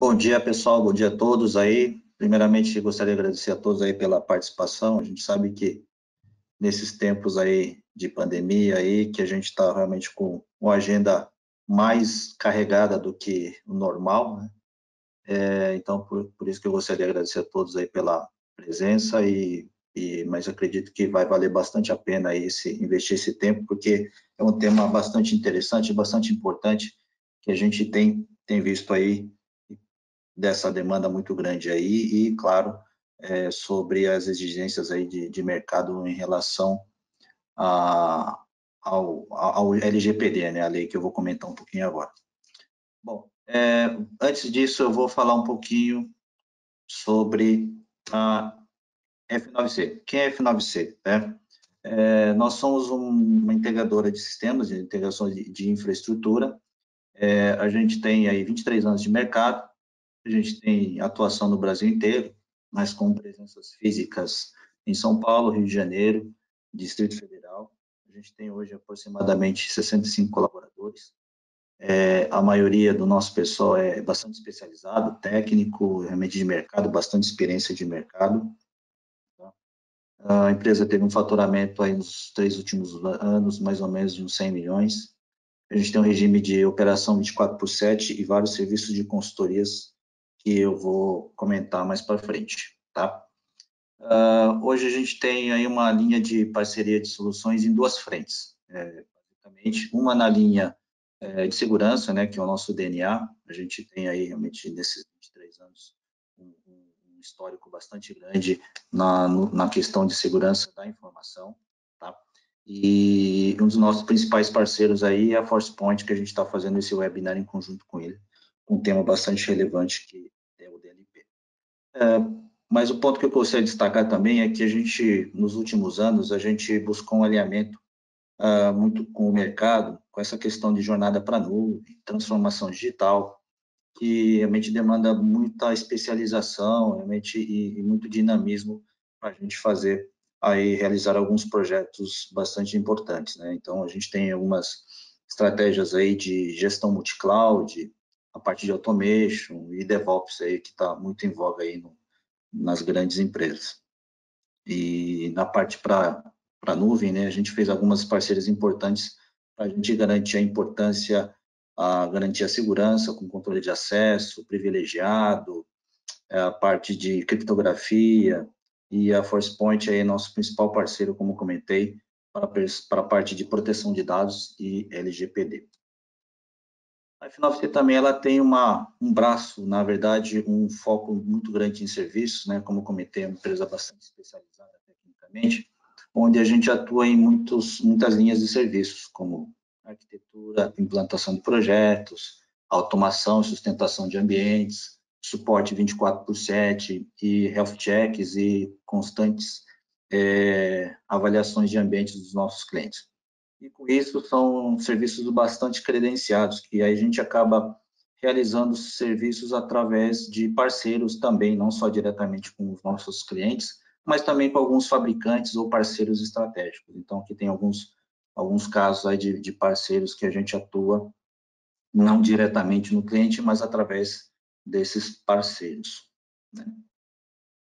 Bom dia, pessoal. Bom dia a todos aí. Primeiramente, gostaria de agradecer a todos aí pela participação. A gente sabe que nesses tempos aí de pandemia aí, que a gente está realmente com uma agenda mais carregada do que o normal, né? Então, por isso que eu gostaria de agradecer a todos aí pela presença mas acredito que vai valer bastante a pena aí investir esse tempo, porque é um tema bastante interessante, bastante importante, que a gente tem visto aí dessa demanda muito grande aí e, claro, sobre as exigências aí de mercado em relação a, ao LGPD, né, a lei que eu vou comentar um pouquinho agora. Bom, antes disso eu vou falar um pouquinho sobre a F9C. Quem é a F9C? Né? Nós somos uma integradora de sistemas, de integração de infraestrutura. A gente tem aí 23 anos de mercado. A gente tem atuação no Brasil inteiro, mas com presenças físicas em São Paulo, Rio de Janeiro, Distrito Federal. A gente tem hoje aproximadamente 65 colaboradores. A maioria do nosso pessoal é bastante especializado, técnico, realmente de mercado, bastante experiência de mercado. A empresa teve um faturamento aí nos 3 últimos anos, mais ou menos de uns 100 milhões. A gente tem um regime de operação 24/7 e vários serviços de consultorias que eu vou comentar mais para frente, tá? Hoje a gente tem aí uma linha de parceria de soluções em duas frentes, basicamente, uma na linha de segurança, né, que é o nosso DNA. A gente tem aí realmente nesses 23 anos um histórico bastante grande na questão de segurança da informação, tá? E um dos nossos principais parceiros aí é a ForcePoint, que a gente está fazendo esse webinar em conjunto com ele, um tema bastante relevante que é o DLP. Mas o ponto que eu gostaria de destacar também é que a gente, nos últimos anos, a gente buscou um alinhamento muito com o mercado, com essa questão de jornada para a nuvem, transformação digital, que realmente demanda muita especialização, realmente e muito dinamismo para a gente fazer aí realizar alguns projetos bastante importantes, né? Então a gente tem algumas estratégias aí de gestão multi-cloud, a parte de automation e DevOps aí que está muito em voga aí nas grandes empresas. E na parte para a nuvem, né, a gente fez algumas parcerias importantes para a gente garantir a segurança com controle de acesso, privilegiado, a parte de criptografia, e a ForcePoint é nosso principal parceiro, como comentei, para a parte de proteção de dados e LGPD. A F9C também ela tem um braço, na verdade, um foco muito grande em serviços, né? Como comentei, é uma empresa bastante especializada tecnicamente, onde a gente atua em muitas linhas de serviços, como arquitetura, implantação de projetos, automação e sustentação de ambientes, suporte 24/7 e health checks e constantes avaliações de ambientes dos nossos clientes. E com isso são serviços bastante credenciados, que aí a gente acaba realizando serviços através de parceiros também, não só diretamente com os nossos clientes, mas também com alguns fabricantes ou parceiros estratégicos. Então, aqui tem alguns casos aí de parceiros que a gente atua não diretamente no cliente, mas através desses parceiros, né?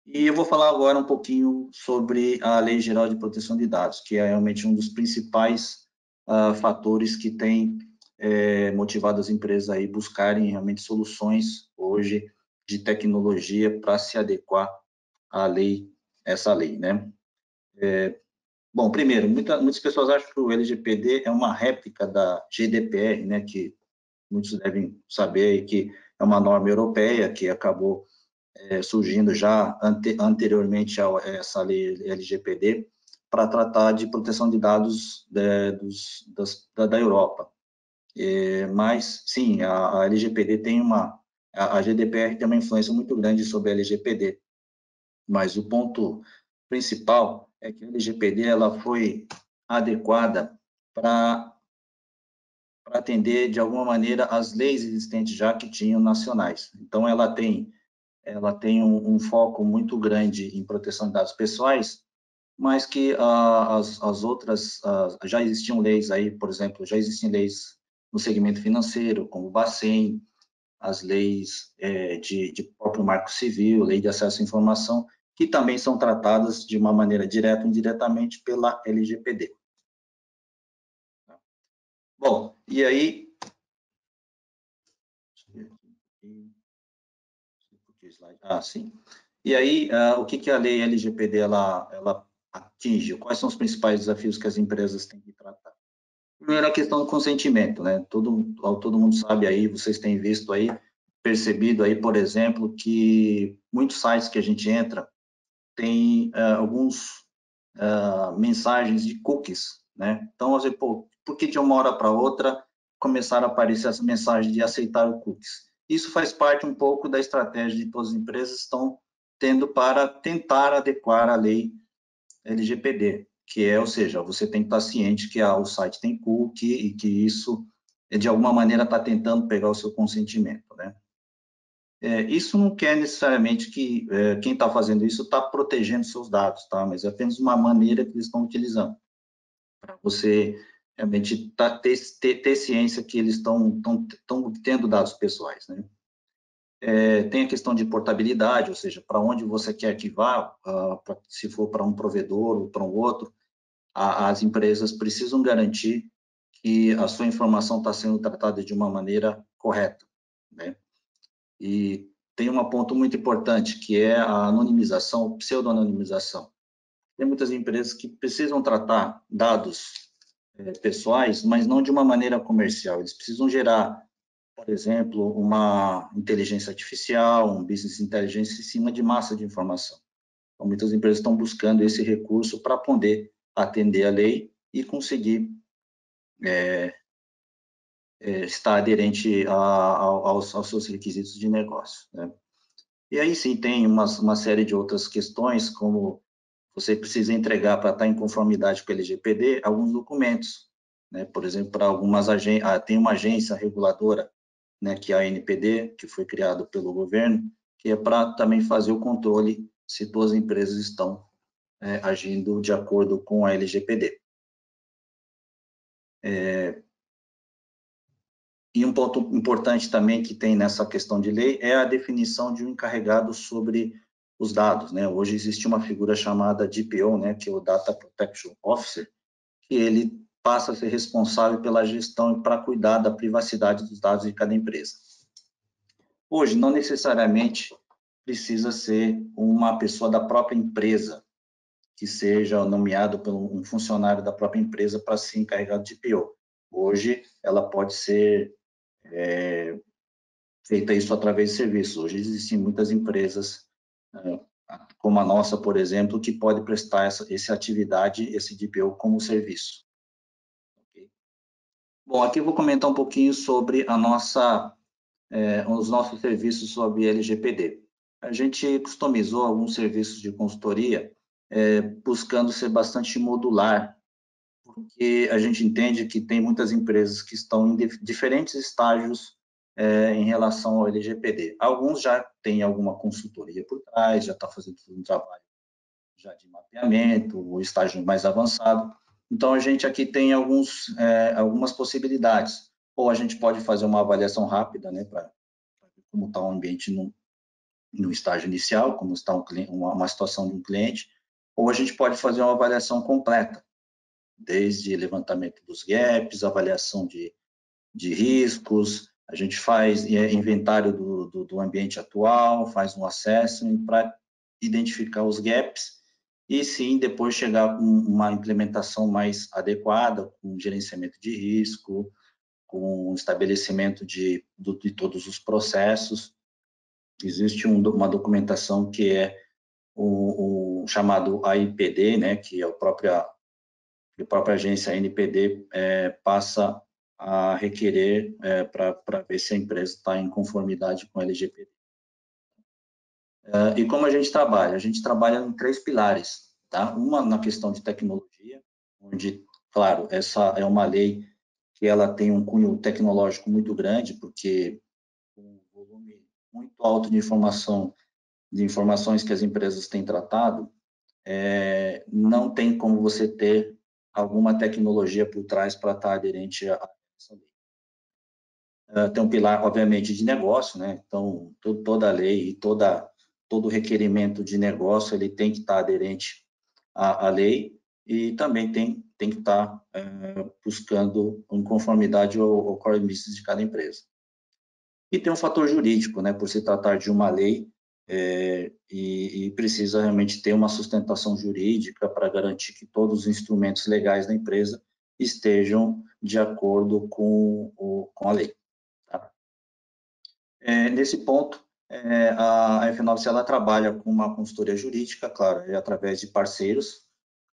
E eu vou falar agora um pouquinho sobre a Lei Geral de Proteção de Dados, que é realmente um dos principais fatores que tem motivado as empresas aí buscarem realmente soluções hoje de tecnologia para se adequar à lei, essa lei, né? Bom, primeiro, muitas pessoas acham que o LGPD é uma réplica da GDPR, né, que muitos devem saber que é uma norma europeia que acabou surgindo já anteriormente a essa lei LGPD, para tratar de proteção de dados da Europa. Mas, sim, a LGPD a GDPR tem uma influência muito grande sobre a LGPD, mas o ponto principal é que a LGPD ela foi adequada para atender, de alguma maneira, as leis existentes já que tinham nacionais. Então, ela tem um foco muito grande em proteção de dados pessoais, mas que as outras, já existiam leis aí, por exemplo, já existem leis no segmento financeiro, como o Bacen, as leis de próprio Marco Civil, Lei de Acesso à Informação, que também são tratadas de uma maneira direta ou indiretamente pela LGPD. Bom, e aí... sim. E aí, o que a lei LGPD ela atinge? Quais são os principais desafios que as empresas têm que tratar? Primeiro, a questão do consentimento, né? Todo mundo sabe aí, vocês têm visto aí, percebido aí, por exemplo, que muitos sites que a gente entra tem alguns mensagens de cookies, né? Então, assim, por que de uma hora para outra começaram a aparecer essa mensagem de aceitar o cookies? Isso faz parte um pouco da estratégia que todas as empresas estão tendo para tentar adequar a lei LGPD, que ou seja, você tem que estar ciente que o site tem cookie e que isso, de alguma maneira, está tentando pegar o seu consentimento, né? Isso não quer necessariamente que quem está fazendo isso está protegendo seus dados, tá? Mas é apenas uma maneira que eles estão utilizando para você realmente ter ciência que eles estão obtendo dados pessoais, né? Tem a questão de portabilidade, ou seja, para onde você quer que vá, se for para um provedor ou para um outro, as empresas precisam garantir que a sua informação está sendo tratada de uma maneira correta, né? E tem um ponto muito importante, que é a anonimização, pseudo-anonimização. Tem muitas empresas que precisam tratar dados pessoais, mas não de uma maneira comercial. Eles precisam gerar, por exemplo, uma inteligência artificial, um business intelligence em cima de massa de informação. Então, muitas empresas estão buscando esse recurso para poder atender a lei e conseguir estar aderente aos seus requisitos de negócio, né? E aí sim tem uma série de outras questões, como você precisa entregar para estar em conformidade com o LGPD alguns documentos, né? Por exemplo, para algumas agências, tem uma agência reguladora, né, que é a ANPD, que foi criado pelo governo, que é para também fazer o controle se todas as empresas estão agindo de acordo com a LGPD. E um ponto importante também que tem nessa questão de lei é a definição de um encarregado sobre os dados, né? Hoje existe uma figura chamada DPO, né, que é o Data Protection Officer, que ele passa a ser responsável pela gestão e para cuidar da privacidade dos dados de cada empresa. Hoje, não necessariamente precisa ser uma pessoa da própria empresa que seja nomeado por um funcionário da própria empresa para ser encarregado de DPO. Hoje, ela pode ser feita isso através de serviços. Hoje existem muitas empresas, como a nossa, por exemplo, que pode prestar essa atividade, esse DPO como serviço. Okay? Bom, aqui eu vou comentar um pouquinho sobre os nossos serviços sobre LGPD. A gente customizou alguns serviços de consultoria, buscando ser bastante modular, porque a gente entende que tem muitas empresas que estão em diferentes estágios em relação ao LGPD. Alguns já têm alguma consultoria por trás, já está fazendo um trabalho já de mapeamento, o estágio mais avançado. Então, a gente aqui tem algumas possibilidades. Ou a gente pode fazer uma avaliação rápida, né, para como está o ambiente no estágio inicial, como está uma situação de um cliente, ou a gente pode fazer uma avaliação completa, desde levantamento dos gaps, avaliação de riscos, a gente faz inventário do ambiente atual, faz um assessment para identificar os gaps e sim depois chegar com uma implementação mais adequada, com gerenciamento de risco, com estabelecimento de todos os processos. Existe uma documentação que é o chamado AIPD, né, que a própria agência NPD passa a requerer para ver se a empresa está em conformidade com a LGPD. E como a gente trabalha? A gente trabalha em 3 pilares, tá? Uma na questão de tecnologia, onde, claro, essa é uma lei que ela tem um cunho tecnológico muito grande, porque um volume muito alto de informações que as empresas têm tratado, não tem como você ter alguma tecnologia por trás para estar aderente a essa lei. tem um pilar, obviamente, de negócio, né? Então, toda a lei e todo requerimento de negócio, ele tem que estar aderente à lei e também tem que estar buscando em conformidade ao core business de cada empresa. E tem um fator jurídico, né? Por se tratar de uma lei, e precisa realmente ter uma sustentação jurídica para garantir que todos os instrumentos legais da empresa estejam de acordo com a lei. Tá? Nesse ponto, a F9C ela trabalha com uma consultoria jurídica, claro, através de parceiros.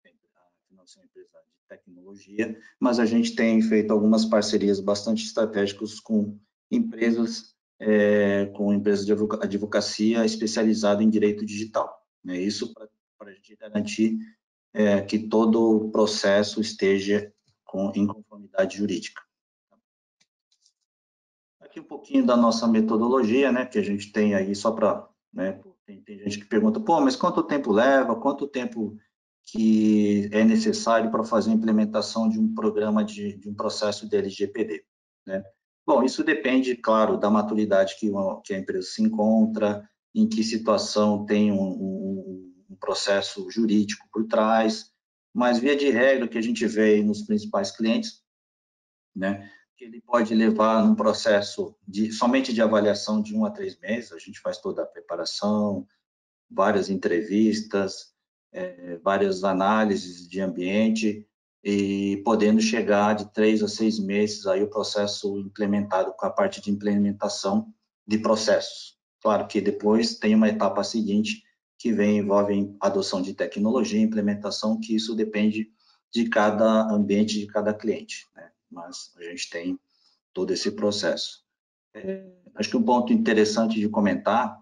A F9C é uma empresa de tecnologia, mas a gente tem feito algumas parcerias bastante estratégicas com empresas de advocacia especializada em direito digital. Né? Isso para a gente garantir que todo o processo esteja em conformidade jurídica. Aqui um pouquinho da nossa metodologia, né, que a gente tem aí só para, né, tem gente que pergunta, pô, mas quanto tempo leva, quanto tempo que é necessário para fazer a implementação de um programa de um processo de LGPD, né? Bom, isso depende, claro, da maturidade que a empresa se encontra, em que situação tem um processo jurídico por trás, mas via de regra que a gente vê nos principais clientes, né, que ele pode levar num processo somente de avaliação de 1 a 3 meses, a gente faz toda a preparação, várias entrevistas, várias análises de ambiente, e podendo chegar de 3 a 6 meses aí o processo implementado com a parte de implementação de processos. Claro que depois tem uma etapa seguinte que envolve a adoção de tecnologia, implementação, que isso depende de cada ambiente, de cada cliente, né? Mas a gente tem todo esse processo. Acho que um ponto interessante de comentar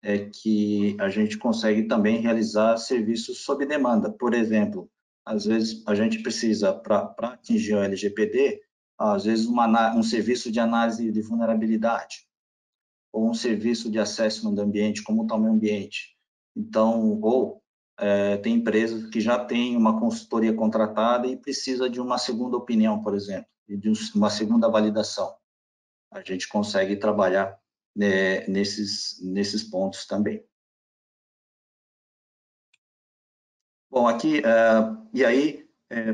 é que a gente consegue também realizar serviços sob demanda. Por exemplo, às vezes a gente precisa, para atingir o LGPD, às vezes um serviço de análise de vulnerabilidade, ou um serviço de assessment do ambiente, como está o meio ambiente. Então, tem empresas que já têm uma consultoria contratada e precisa de uma segunda opinião, por exemplo, e de uma segunda validação. A gente consegue trabalhar, né, nesses pontos também. Bom, aqui, e aí,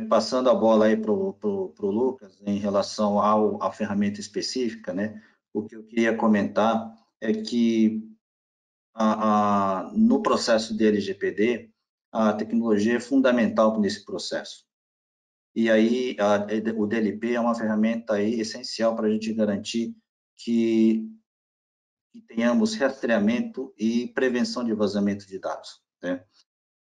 passando a bola aí para o Lucas, em relação à ferramenta específica, né, o que eu queria comentar é que no processo de LGPD, a tecnologia é fundamental nesse processo. E aí, o DLP é uma ferramenta aí essencial para a gente garantir que tenhamos rastreamento e prevenção de vazamento de dados, né?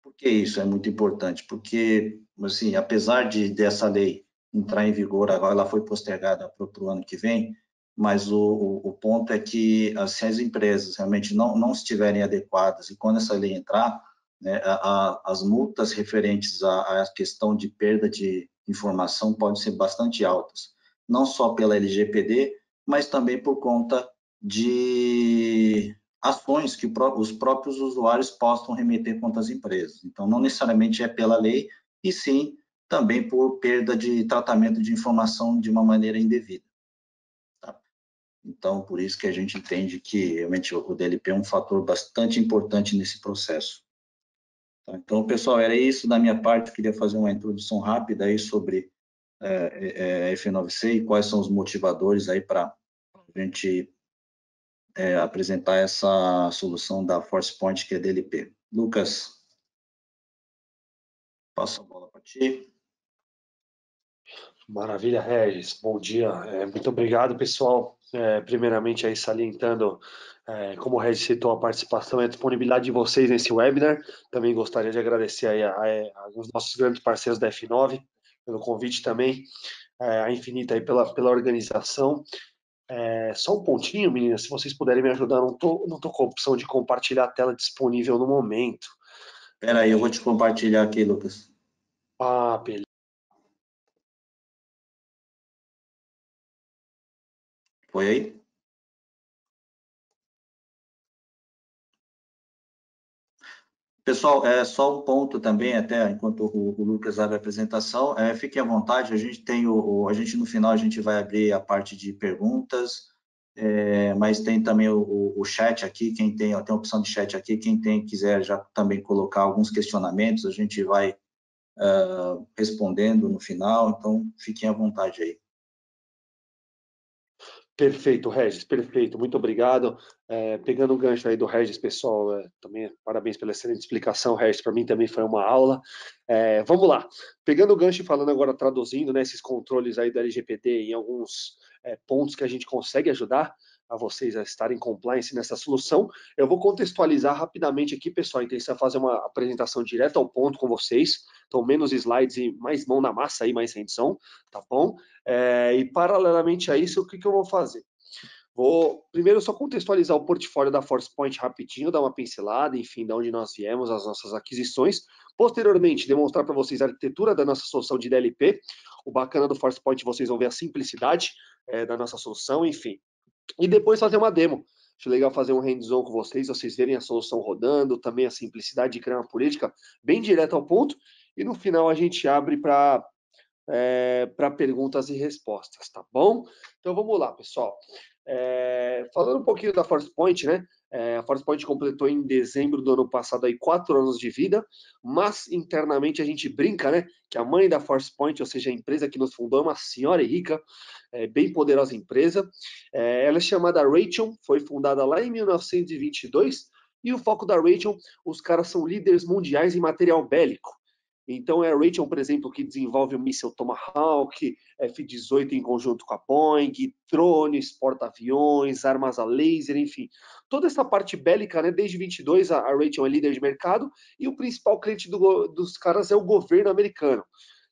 Por que isso é muito importante? Porque, assim, apesar dessa lei entrar em vigor, agora ela foi postergada para o ano que vem, mas o ponto é que se as empresas realmente não estiverem adequadas e quando essa lei entrar, né, as multas referentes à questão de perda de informação podem ser bastante altas, não só pela LGPD, mas também por conta de ações que os próprios usuários possam remeter contra as empresas. Então, não necessariamente é pela lei, e sim também por perda de tratamento de informação de uma maneira indevida. Tá? Então, por isso que a gente entende que realmente o DLP é um fator bastante importante nesse processo. Tá? Então, pessoal, era isso da minha parte. Eu queria fazer uma introdução rápida aí sobre a F9C e quais são os motivadores aí para a gente apresentar essa solução da ForcePoint, que é DLP. Lucas, passo a bola para ti. Maravilha, Regis. Bom dia. Muito obrigado, pessoal. Primeiramente, aí salientando, como o Regis citou, a participação e a disponibilidade de vocês nesse webinar. Também gostaria de agradecer aí aos nossos grandes parceiros da F9 pelo convite também, a Infinita aí pela organização. Só um pontinho, meninas, se vocês puderem me ajudar, não tô com a opção de compartilhar a tela disponível no momento. Espera aí, eu vou te compartilhar aqui, Lucas. Beleza. Foi aí? Pessoal, só um ponto também, até enquanto o Lucas abre a apresentação, fiquem à vontade, a gente tem a gente no final a gente vai abrir a parte de perguntas, mas tem também o chat aqui, quem tem a opção de chat aqui, quem quiser já também colocar alguns questionamentos, a gente vai respondendo no final, então fiquem à vontade aí. Perfeito, Regis, perfeito, muito obrigado. Pegando o gancho aí do Regis, pessoal, também parabéns pela excelente explicação, Regis, para mim também foi uma aula. Vamos lá, pegando o gancho e falando agora, traduzindo, né, esses controles aí do LGPD em alguns pontos que a gente consegue ajudar a vocês a estarem em compliance nessa solução, eu vou contextualizar rapidamente aqui, pessoal, a intenção é fazer uma apresentação direta ao ponto com vocês, então menos slides e mais mão na massa aí, mais rendição, tá bom? E paralelamente a isso, o que eu vou fazer? Vou primeiro só contextualizar o portfólio da ForcePoint rapidinho, dar uma pincelada, enfim, de onde nós viemos, as nossas aquisições. Posteriormente, demonstrar para vocês a arquitetura da nossa solução de DLP. O bacana do ForcePoint, vocês vão ver a simplicidade da nossa solução, enfim. E depois fazer uma demo. Acho legal fazer um hands-on com vocês verem a solução rodando, também a simplicidade de criar uma política bem direta ao ponto. E no final a gente abre para perguntas e respostas, tá bom? Então vamos lá, pessoal. Falando um pouquinho da ForcePoint, né? A ForcePoint completou em dezembro do ano passado aí 4 anos de vida, mas internamente a gente brinca, né? Que a mãe da ForcePoint, ou seja, a empresa que nos fundou, é uma senhora rica, bem poderosa empresa. Ela é chamada Raytheon, foi fundada lá em 1922, e o foco da Raytheon, os caras são líderes mundiais em material bélico. Então, é a Raytheon, por exemplo, que desenvolve o míssil Tomahawk, F-18 em conjunto com a Boeing, drones, porta-aviões, armas a laser, enfim. Toda essa parte bélica, né, desde 22, a Raytheon é líder de mercado e o principal cliente dos caras é o governo americano.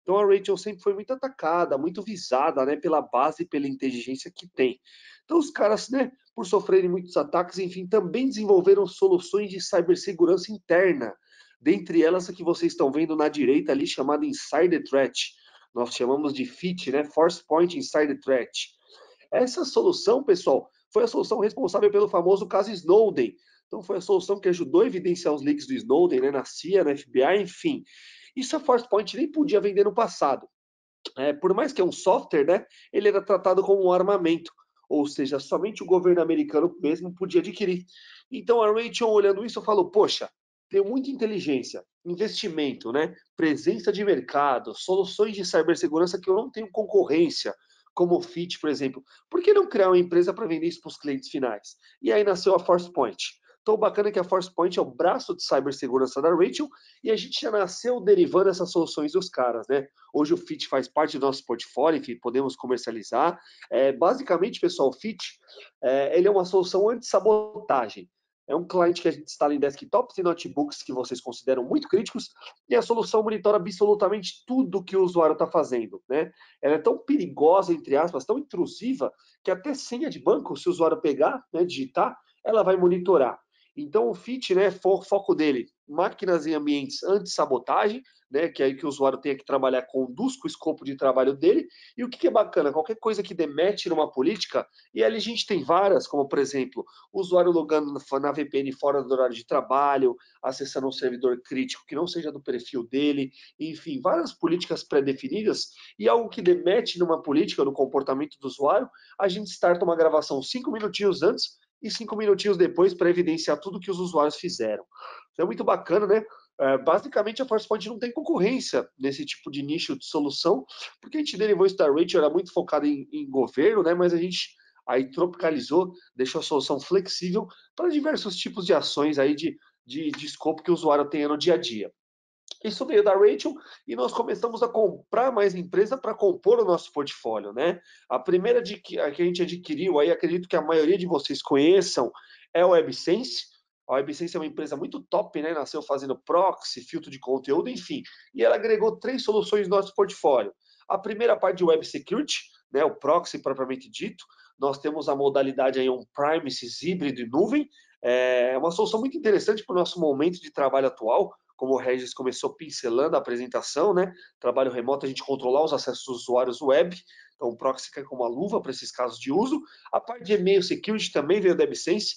Então, a Raytheon sempre foi muito atacada, muito visada, né, pela base e pela inteligência que tem. Então, os caras, né, por sofrerem muitos ataques, enfim, também desenvolveram soluções de cibersegurança interna. Dentre elas, a que vocês estão vendo na direita ali, chamada Insider Threat. Nós chamamos de FIT, né? Force Point Insider Threat. Essa solução, pessoal, foi a solução responsável pelo famoso caso Snowden. Então, foi a solução que ajudou a evidenciar os leaks do Snowden, né? Na CIA, na FBI, enfim. Isso a ForcePoint nem podia vender no passado. Por mais que é um software, né? Ele era tratado como um armamento. Ou seja, somente o governo americano mesmo podia adquirir. Então, a Raytheon, olhando isso, falou, poxa, tem muita inteligência, investimento, né? Presença de mercado, soluções de cibersegurança que eu não tenho concorrência, como o FIT, por exemplo. Por que não criar uma empresa para vender isso para os clientes finais? E aí nasceu a ForcePoint. Então, o bacana é que a ForcePoint é o braço de cibersegurança da Raytheon e a gente já nasceu derivando essas soluções dos caras, né? Hoje o FIT faz parte do nosso portfólio, enfim, podemos comercializar. Basicamente, pessoal, o FIT ele é uma solução anti-sabotagem. É um cliente que a gente instala em desktops e notebooks que vocês consideram muito críticos, e a solução monitora absolutamente tudo que o usuário está fazendo, né? Ela é tão perigosa, entre aspas, tão intrusiva, que até senha de banco, se o usuário pegar, né, digitar, ela vai monitorar. Então, o FIT, né, foco dele, máquinas em ambientes anti-sabotagem, né, que é aí que o usuário tenha que trabalhar, conduz com o escopo de trabalho dele. E o que é bacana? Qualquer coisa que demete numa política, e ali a gente tem várias, como, por exemplo, o usuário logando na VPN fora do horário de trabalho, acessando um servidor crítico que não seja do perfil dele, enfim, várias políticas pré-definidas, e algo que demete numa política, no comportamento do usuário, a gente starta uma gravação 5 minutinhos antes, e 5 minutinhos depois para evidenciar tudo que os usuários fizeram. Então é muito bacana, né? Basicamente, a ForcePoint não tem concorrência nesse tipo de nicho de solução, porque a gente derivou isso da Raytheon, era muito focado em governo, né? Mas a gente aí tropicalizou, deixou a solução flexível para diversos tipos de ações aí de escopo que o usuário tenha no dia a dia. Isso veio da Raytheon e nós começamos a comprar mais empresa para compor o nosso portfólio, né? A primeira que a gente adquiriu, aí acredito que a maioria de vocês conheçam, é o WebSense. A WebSense é uma empresa muito top, né? Nasceu fazendo proxy, filtro de conteúdo, enfim. E ela agregou 3 soluções no nosso portfólio. A primeira parte de Web Security, né? O proxy propriamente dito. Nós temos a modalidade aí on-premises híbrido e nuvem. É uma solução muito interessante para o nosso momento de trabalho atual, como o Regis começou pincelando a apresentação, né? Trabalho remoto, a gente controlar os acessos dos usuários web. Então, o proxy cai como uma luva para esses casos de uso. A parte de e-mail security também veio da AppSense.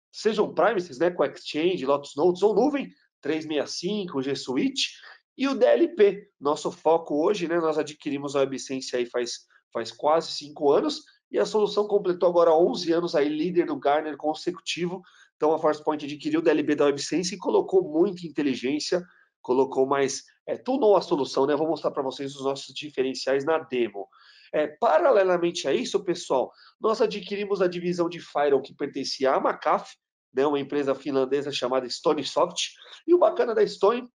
Sejam premises, né? Com Exchange, Lotus Notes ou nuvem, 365, o G Suite e o DLP. Nosso foco hoje, né? Nós adquirimos a WebSense aí faz quase 5 anos e a solução completou agora 11 anos aí, líder do Gartner consecutivo. Então a ForcePoint adquiriu o DLP da WebSense e colocou muita inteligência, colocou mais, tunou a solução, né? Vou mostrar para vocês os nossos diferenciais na demo. Paralelamente a isso, pessoal, nós adquirimos a divisão de Firewall que pertencia à McAfee, né, uma empresa finlandesa chamada Stonisoft, e o bacana da Stone,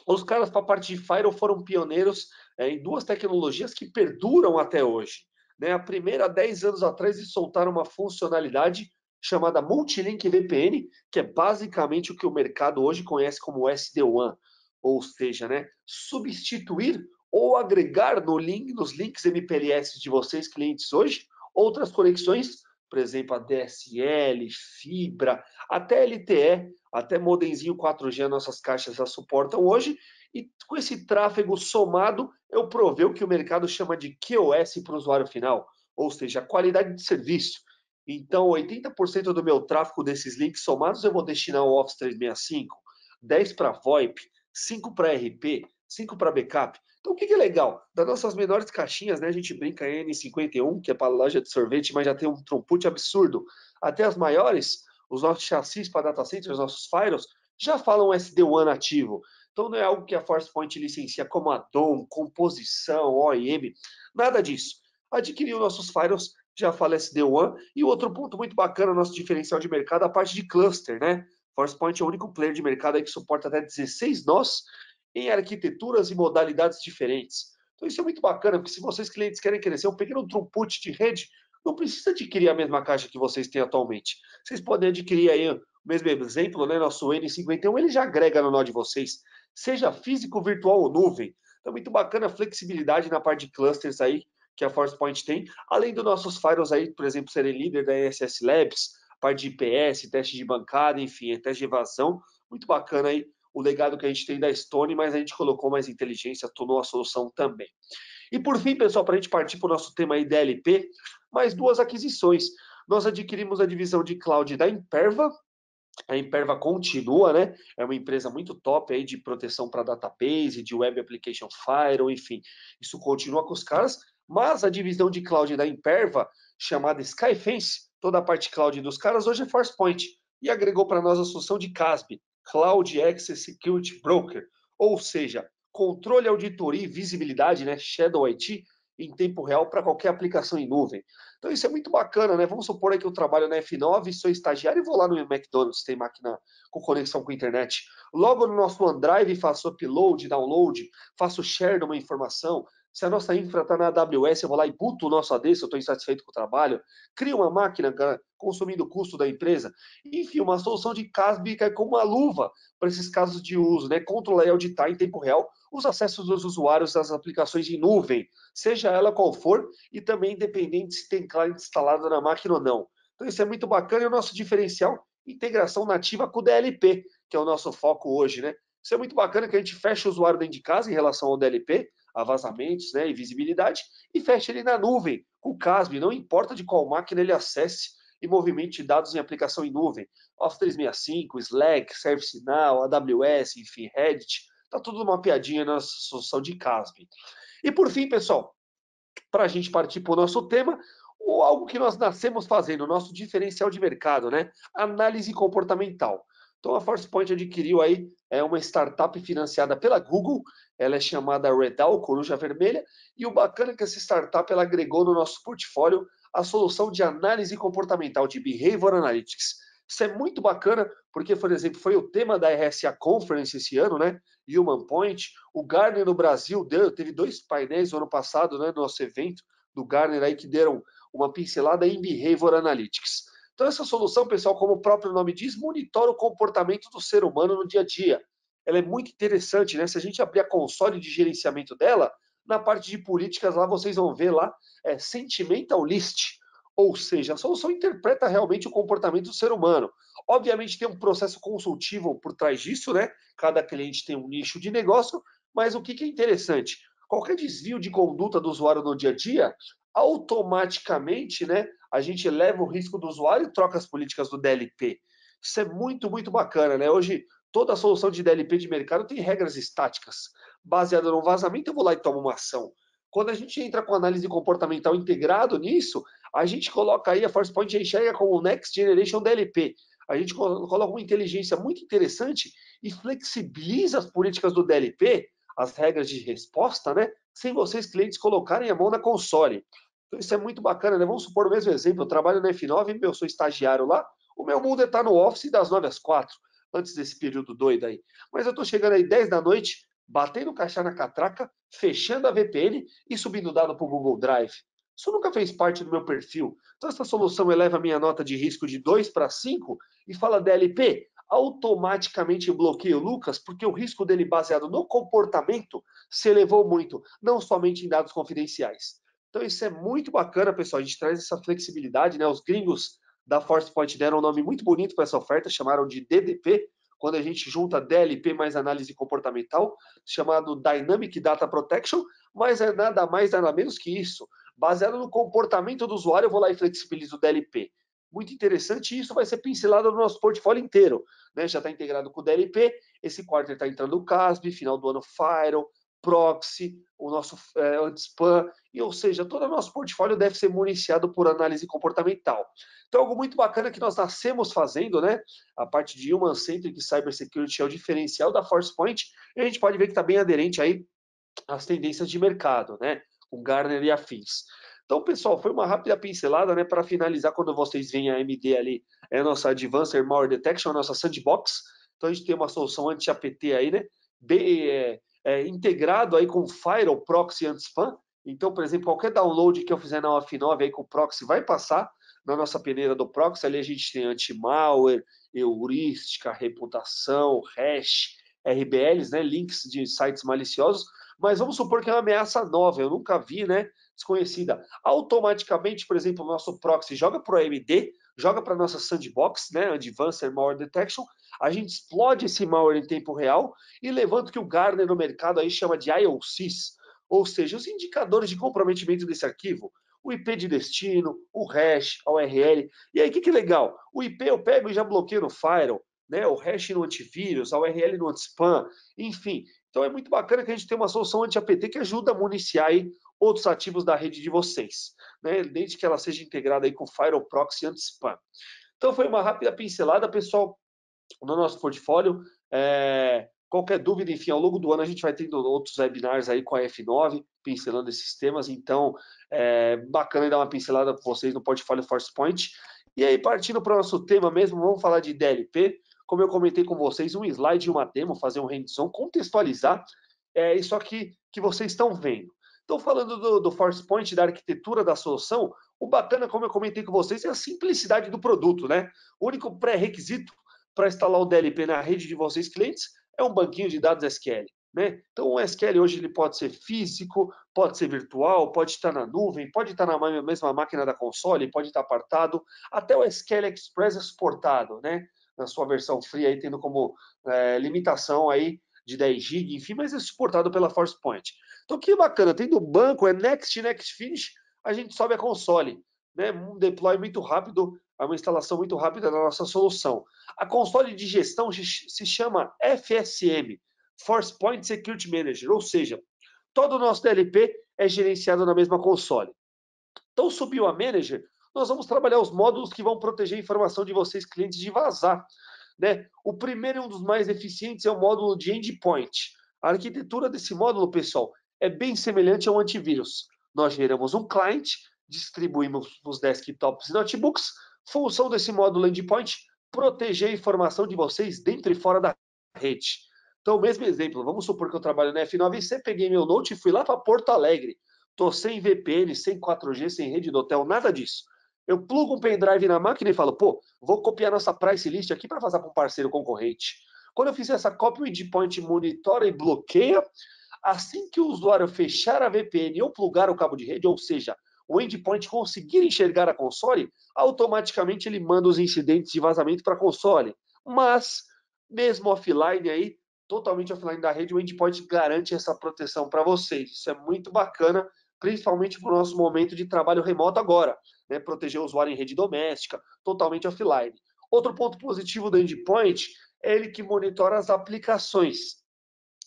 os caras para a parte de Firewall foram pioneiros em duas tecnologias que perduram até hoje. Né? A primeira, há 10 anos atrás, eles soltaram uma funcionalidade chamada Multilink VPN, que é basicamente o que o mercado hoje conhece como SD-WAN, ou seja, né, substituir ou agregar nos links MPLS de vocês, clientes hoje, outras conexões, por exemplo, a DSL, fibra, até LTE, até modemzinho 4G, nossas caixas já suportam hoje, e com esse tráfego somado, eu provei o que o mercado chama de QoS para o usuário final, ou seja, a qualidade de serviço. Então, 80% do meu tráfego desses links somados eu vou destinar ao Office 365, 10 para VoIP, 5 para RP, 5 para backup. Então, o que é legal? Das nossas menores caixinhas, né, a gente brinca em N51, que é para loja de sorvete, mas já tem um throughput absurdo, até as maiores, os nossos chassis para data centers, os nossos firewalls, já falam SD-WAN ativo. Então, não é algo que a ForcePoint licencia como add-on, composição, OEM, nada disso. Adquiriu nossos firewalls, já fala SD-WAN. E o outro ponto muito bacana, nosso diferencial de mercado, a parte de cluster, né? ForcePoint é o único player de mercado aí que suporta até 16 nós em arquiteturas e modalidades diferentes. Então isso é muito bacana, porque se vocês clientes querem crescer um pequeno throughput de rede, não precisa adquirir a mesma caixa que vocês têm atualmente. Vocês podem adquirir aí o mesmo exemplo, né? Nosso N51, ele já agrega no nó de vocês, seja físico, virtual ou nuvem. Então muito bacana a flexibilidade na parte de clusters aí que a ForcePoint tem, além dos nossos firewalls aí, por exemplo, serem líder da ESS Labs, parte de IPS, teste de bancada, enfim, teste de evasão, muito bacana aí o legado que a gente tem da Stone, mas a gente colocou mais inteligência, tornou a solução também. E por fim, pessoal, para a gente partir para o nosso tema aí DLP, mais duas aquisições. Nós adquirimos a divisão de cloud da Imperva. A Imperva continua, né? É uma empresa muito top aí de proteção para database, de web application firewall, enfim. Isso continua com os caras, mas a divisão de cloud da Imperva, chamada Skyfence, toda a parte cloud dos caras, hoje é ForcePoint. E agregou para nós a solução de CASB, Cloud Access Security Broker, ou seja, controle, auditoria e visibilidade, né? Shadow IT, em tempo real para qualquer aplicação em nuvem. Então isso é muito bacana, né? Vamos supor aí que eu trabalho na F9, sou estagiário e vou lá no McDonald's, tem máquina com conexão com a internet. Logo no nosso OneDrive faço upload, download, faço share de uma informação. Se a nossa infra está na AWS, eu vou lá e boto o nosso AD, se eu estou insatisfeito com o trabalho. Crio uma máquina consumindo o custo da empresa. Enfim, uma solução de CASB que é como uma luva para esses casos de uso, né? Controlar e auditar em tempo real os acessos dos usuários das aplicações em nuvem, seja ela qual for, e também independente se tem client instalado na máquina ou não. Então isso é muito bacana e o nosso diferencial, integração nativa com o DLP, que é o nosso foco hoje, né? Isso é muito bacana que a gente fecha o usuário dentro de casa em relação ao DLP, a vazamentos, né, e visibilidade, e fecha ele na nuvem, com o CASB, não importa de qual máquina ele acesse e movimente dados em aplicação em nuvem. Office 365, Slack, ServiceNow, AWS, enfim, Reddit, tá tudo mapeadinho na solução de CASB. E por fim, pessoal, para a gente partir para o nosso tema, algo que nós nascemos fazendo, o nosso diferencial de mercado, né? Análise comportamental. Então a ForcePoint adquiriu aí uma startup financiada pela Google, ela é chamada Redal, Coruja Vermelha, e o bacana é que essa startup ela agregou no nosso portfólio a solução de análise comportamental, de Behavior Analytics. Isso é muito bacana, porque, por exemplo, foi o tema da RSA Conference esse ano, né? Human Point. O Gartner no Brasil teve 2 painéis no ano passado, né? No nosso evento do Gartner aí que deram uma pincelada em Behavior Analytics. Então, essa solução, pessoal, como o próprio nome diz, monitora o comportamento do ser humano no dia a dia. Ela é muito interessante, né? Se a gente abrir a console de gerenciamento dela, na parte de políticas lá, vocês vão ver lá, Sentimental List. Ou seja, a solução interpreta realmente o comportamento do ser humano. Obviamente tem um processo consultivo por trás disso, né? Cada cliente tem um nicho de negócio, mas o que é interessante? Qualquer desvio de conduta do usuário no dia a dia, automaticamente, né, a gente leva o risco do usuário e troca as políticas do DLP. Isso é muito, muito bacana, né? Hoje, toda solução de DLP de mercado tem regras estáticas. Baseada no vazamento, eu vou lá e tomo uma ação. Quando a gente entra com análise comportamental integrado nisso, a gente coloca aí, a ForcePoint já enxerga como o Next Generation DLP. A gente coloca uma inteligência muito interessante e flexibiliza as políticas do DLP, as regras de resposta, né? Sem vocês, clientes, colocarem a mão na console. Então isso é muito bacana, né? Vamos supor o mesmo exemplo, eu trabalho na F9, eu sou estagiário lá, o meu mundo está no office das 9 às 4, antes desse período doido aí. Mas eu estou chegando aí 10 da noite, batendo o caixa na catraca, fechando a VPN e subindo dado para o Google Drive. Isso nunca fez parte do meu perfil. Então, essa solução eleva a minha nota de risco de 2 para 5 e fala DLP, automaticamente bloqueia o Lucas, porque o risco dele baseado no comportamento se elevou muito, não somente em dados confidenciais. Então, isso é muito bacana, pessoal. A gente traz essa flexibilidade, né? Os gringos da ForcePoint deram um nome muito bonito para essa oferta, chamaram de DDP, quando a gente junta DLP mais análise comportamental, chamado Dynamic Data Protection, mas é nada mais, nada menos que isso. Baseado no comportamento do usuário, eu vou lá e flexibilizo o DLP. Muito interessante, e isso vai ser pincelado no nosso portfólio inteiro. Né? Já está integrado com o DLP, esse quarter está entrando o CASB, final do ano Firewall, Proxy, o nosso anti-spam, e, ou seja, todo o nosso portfólio deve ser municiado por análise comportamental. Então, algo muito bacana que nós nascemos fazendo, né? A parte de Human Centric Cybersecurity é o diferencial da ForcePoint, e a gente pode ver que está bem aderente aí às tendências de mercado, né? Com Gartner e afins. Então, pessoal, foi uma rápida pincelada, né? Para finalizar, quando vocês veem a AMD ali, é a nossa Advanced Malware Detection, a nossa sandbox. Então, a gente tem uma solução anti-APT aí, né? Bem, integrado aí com Firewall, Proxy e Anti-Spam. Então, por exemplo, qualquer download que eu fizer na OF9 aí com o Proxy vai passar na nossa peneira do Proxy. Ali a gente tem anti-malware, heurística, reputação, hash, RBLs, né? Links de sites maliciosos. Mas vamos supor que é uma ameaça nova, eu nunca vi, né? Desconhecida. Automaticamente, por exemplo, o nosso proxy joga para o AMD, joga para a nossa sandbox, né? Advanced Malware Detection, a gente explode esse malware em tempo real e levanta o que o Gartner no mercado aí chama de IOCs, ou seja, os indicadores de comprometimento desse arquivo, o IP de destino, o hash, a URL. E aí, o que é legal? O IP eu pego e já bloqueio no firewall, né? O hash no antivírus, a URL no anti-spam, enfim. Então é muito bacana que a gente tem uma solução anti-APT que ajuda a municiar aí outros ativos da rede de vocês, né? Desde que ela seja integrada aí com Firewall Proxy Anti-Spam. Então foi uma rápida pincelada, pessoal, no nosso portfólio. Qualquer dúvida, enfim, ao longo do ano a gente vai tendo outros webinars aí com a F9, pincelando esses temas. Então, bacana dar uma pincelada para vocês no portfólio ForcePoint. E aí, partindo para o nosso tema mesmo, vamos falar de DLP. Como eu comentei com vocês, um slide e uma demo, fazer um hands-on, contextualizar isso aqui que vocês estão vendo. Então, falando do ForcePoint, da arquitetura da solução, o bacana, como eu comentei com vocês, é a simplicidade do produto, né? O único pré-requisito para instalar o DLP na rede de vocês, clientes, é um banquinho de dados SQL. Né? Então, o SQL hoje ele pode ser físico, pode ser virtual, pode estar na nuvem, pode estar na mesma máquina da console, pode estar apartado. Até o SQL Express é suportado, né? Na sua versão free, aí, tendo como limitação aí de 10 GB, enfim, mas é suportado pela ForcePoint. Então, que bacana, tendo o banco, é Next Finish, a gente sobe a console. Né? Um deploy muito rápido, uma instalação muito rápida da nossa solução. A console de gestão se chama FSM, ForcePoint Security Manager, ou seja, todo o nosso DLP é gerenciado na mesma console. Então, subiu a Manager, nós vamos trabalhar os módulos que vão proteger a informação de vocês, clientes, de vazar. Né? O primeiro e um dos mais eficientes é o módulo de Endpoint. A arquitetura desse módulo, pessoal, é bem semelhante ao antivírus. Nós geramos um client, distribuímos nos desktops e notebooks. Função desse módulo Endpoint, proteger a informação de vocês dentro e fora da rede. Então, mesmo exemplo, vamos supor que eu trabalho na F9C, peguei meu note e fui lá para Porto Alegre. Estou sem VPN, sem 4G, sem rede do hotel, nada disso. Eu plugo um pendrive na máquina e falo, pô, vou copiar nossa price list aqui para vazar para um parceiro concorrente. Quando eu fizer essa cópia, o endpoint monitora e bloqueia. Assim que o usuário fechar a VPN ou plugar o cabo de rede, ou seja, o endpoint conseguir enxergar a console, automaticamente ele manda os incidentes de vazamento para a console. Mas, mesmo offline aí, totalmente offline da rede, o endpoint garante essa proteção para vocês. Isso é muito bacana, principalmente para o nosso momento de trabalho remoto agora, né? Proteger o usuário em rede doméstica, totalmente offline. Outro ponto positivo do endpoint é ele que monitora as aplicações.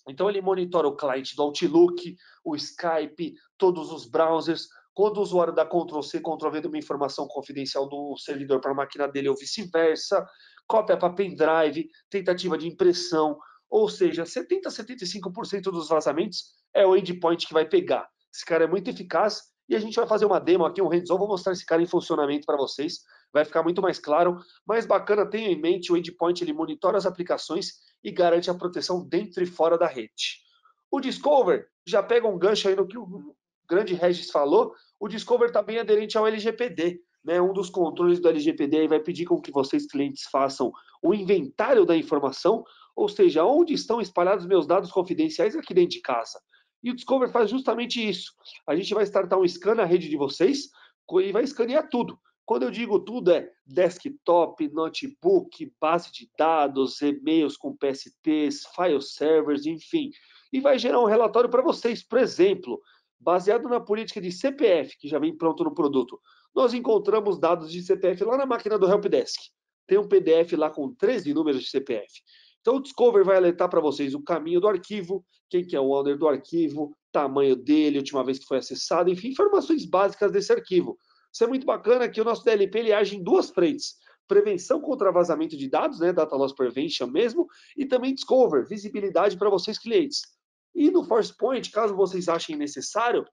Então, ele monitora o cliente do Outlook, o Skype, todos os browsers. Quando o usuário dá Ctrl+C, Ctrl+V de uma informação confidencial do servidor para a máquina dele ou vice-versa, cópia para pendrive, tentativa de impressão, ou seja, 70% a 75% dos vazamentos é o endpoint que vai pegar. Esse cara é muito eficaz e a gente vai fazer uma demo aqui, um hands-on, vou mostrar esse cara em funcionamento para vocês, vai ficar muito mais claro. Mais bacana, tenha em mente, o endpoint ele monitora as aplicações e garante a proteção dentro e fora da rede. O Discover já pega um gancho aí no que o grande Regis falou, o Discover está bem aderente ao LGPD. Né? Um dos controles do LGPD aí vai pedir com que vocês, clientes, façam o inventário da informação, ou seja, onde estão espalhados meus dados confidenciais aqui dentro de casa. E o Discover faz justamente isso. A gente vai startar um scan na rede de vocês e vai escanear tudo. Quando eu digo tudo, é desktop, notebook, base de dados, e-mails com PSTs, file servers, enfim. E vai gerar um relatório para vocês, por exemplo, baseado na política de CPF, que já vem pronto no produto. Nós encontramos dados de CPF lá na máquina do Helpdesk. Tem um PDF lá com 13 números de CPF. Então o Discover vai alertar para vocês o caminho do arquivo, quem que é o owner do arquivo, tamanho dele, última vez que foi acessado, enfim, informações básicas desse arquivo. Isso é muito bacana que o nosso DLP ele age em duas frentes. Prevenção contra vazamento de dados, né, Data Loss Prevention mesmo, e também Discover, visibilidade para vocês clientes. E no ForcePoint, caso vocês achem necessário,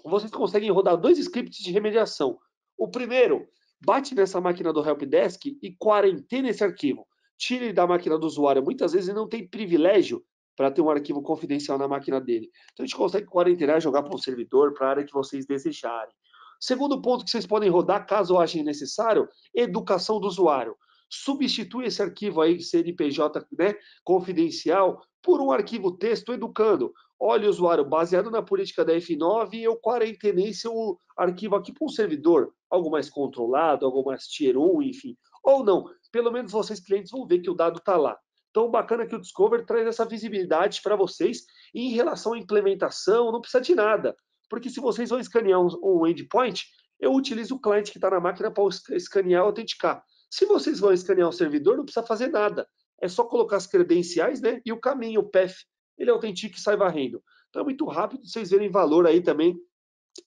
vocês conseguem rodar 2 scripts de remediação. O primeiro, bate nessa máquina do Helpdesk e quarentena esse arquivo. Tire da máquina do usuário. Muitas vezes ele não tem privilégio para ter um arquivo confidencial na máquina dele. Então a gente consegue quarentenar, jogar para um servidor, para a área que vocês desejarem. Segundo ponto que vocês podem rodar, caso achem necessário, educação do usuário. Substitui esse arquivo aí, CNPJ, né, confidencial, por um arquivo texto educando. Olha, usuário, baseado na política da F9, eu quarentenei seu arquivo aqui para um servidor, algo mais controlado, algo mais tier 1, enfim. Ou não, pelo menos vocês clientes vão ver que o dado está lá. Então, bacana que o Discover traz essa visibilidade para vocês. E em relação à implementação, não precisa de nada. Porque se vocês vão escanear um endpoint, eu utilizo o cliente que está na máquina para escanear e autenticar. Se vocês vão escanear um servidor, não precisa fazer nada. É só colocar as credenciais, né, e o caminho, o path, ele autentica e sai varrendo. Então é muito rápido, vocês verem valor aí também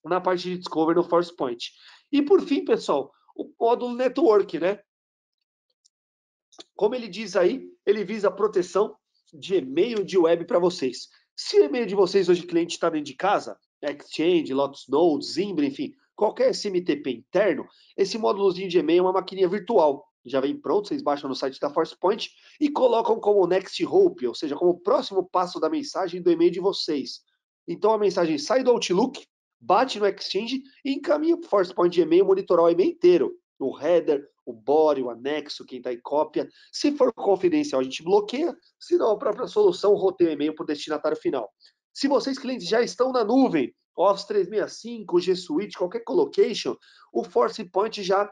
na parte de Discover no ForcePoint. E por fim, pessoal, o módulo Network, né? Como ele diz aí, ele visa a proteção de e-mail de web para vocês. Se o e-mail de vocês hoje, cliente, está dentro de casa, Exchange, Lotus Notes, Zimbra, enfim, qualquer SMTP interno, esse módulozinho de e-mail é uma maquininha virtual. Já vem pronto, vocês baixam no site da ForcePoint e colocam como next hope, ou seja, como próximo passo da mensagem do e-mail de vocês. Então a mensagem sai do Outlook, bate no Exchange e encaminha para o ForcePoint de e-mail monitorar o e-mail inteiro. O header, o body, o anexo, quem está em cópia. Se for confidencial, a gente bloqueia, senão a própria solução roteia o e-mail para o destinatário final. Se vocês, clientes, já estão na nuvem, Office 365, G Suite, qualquer colocation, o ForcePoint já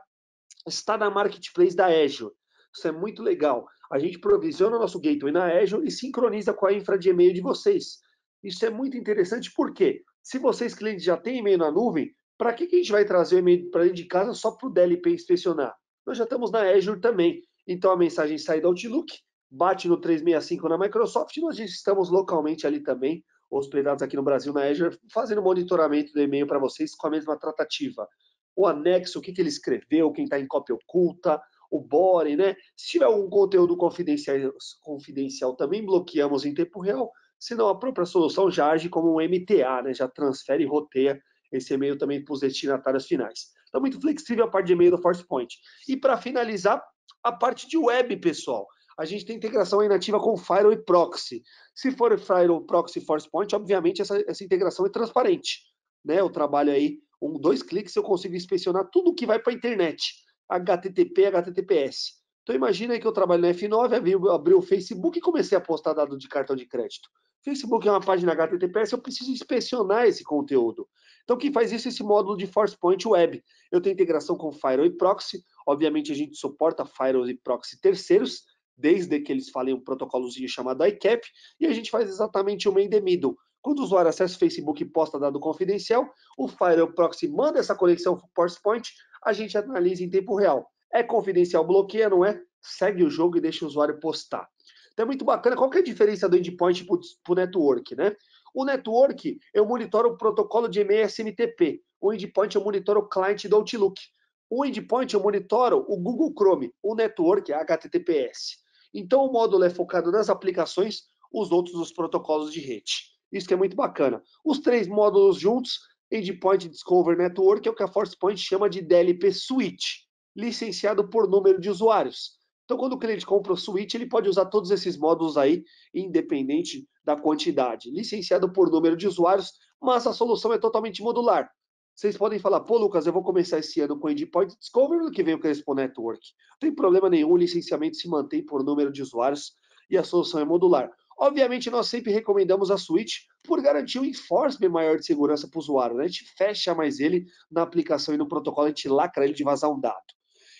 está na marketplace da Azure. Isso é muito legal. A gente provisiona o nosso gateway na Azure e sincroniza com a infra de e-mail de vocês. Isso é muito interessante porque, se vocês, clientes, já têm e-mail na nuvem, para que a gente vai trazer o e-mail para dentro de casa só para o DLP inspecionar? Nós já estamos na Azure também. Então a mensagem sai do Outlook, bate no 365 na Microsoft e nós estamos localmente ali também, hospedados aqui no Brasil na Azure, fazendo monitoramento do e-mail para vocês com a mesma tratativa. O anexo, o que ele escreveu, quem está em cópia oculta, o body, né? Se tiver algum conteúdo confidencial, também bloqueamos em tempo real, senão a própria solução já age como um MTA, né? Já transfere e roteia esse e-mail também para os destinatários finais. Então, muito flexível a parte de e-mail do ForcePoint. E para finalizar, a parte de web, pessoal. A gente tem integração aí nativa com Firewall e Proxy. Se for Firewall, Proxy e ForcePoint, obviamente essa integração é transparente. Né? Eu trabalho aí, 2 cliques eu consigo inspecionar tudo que vai para a internet. HTTP, HTTPS. Então imagina aí que eu trabalho na F9, abri o Facebook e comecei a postar dado de cartão de crédito. Facebook é uma página HTTPS, eu preciso inspecionar esse conteúdo. Então, quem faz isso é esse módulo de ForcePoint Web. Eu tenho integração com Firewall e Proxy. Obviamente, a gente suporta Firewall e Proxy terceiros, desde que eles falem um protocolozinho chamado ICAP, e a gente faz exatamente o man in the middle. Quando o usuário acessa o Facebook e posta dado confidencial, o Firewall Proxy manda essa conexão para o ForcePoint, a gente analisa em tempo real. É confidencial, bloqueia, não é? Segue o jogo e deixa o usuário postar. Então é muito bacana. Qual que é a diferença do endpoint para o network, né? O network, eu monitoro o protocolo de e-mail SMTP. O endpoint, eu monitoro o cliente do Outlook. O endpoint, eu monitoro o Google Chrome. O network é HTTPS. Então o módulo é focado nas aplicações, os outros nos protocolos de rede. Isso que é muito bacana. Os 3 módulos juntos, Endpoint Discover Network, é o que a ForcePoint chama de DLP Switch, licenciado por número de usuários. Então, quando o cliente compra o switch, ele pode usar todos esses módulos aí, independente da quantidade. Licenciado por número de usuários, mas a solução é totalmente modular. Vocês podem falar, pô, Lucas, eu vou começar esse ano com Endpoint Discover, no que vem eu quero expor Network. Não tem problema nenhum, o licenciamento se mantém por número de usuários e a solução é modular. Obviamente, nós sempre recomendamos a Switch por garantir um enforcement maior de segurança para o usuário. Né? A gente fecha mais ele na aplicação e no protocolo, a gente lacra ele de vazar um dado.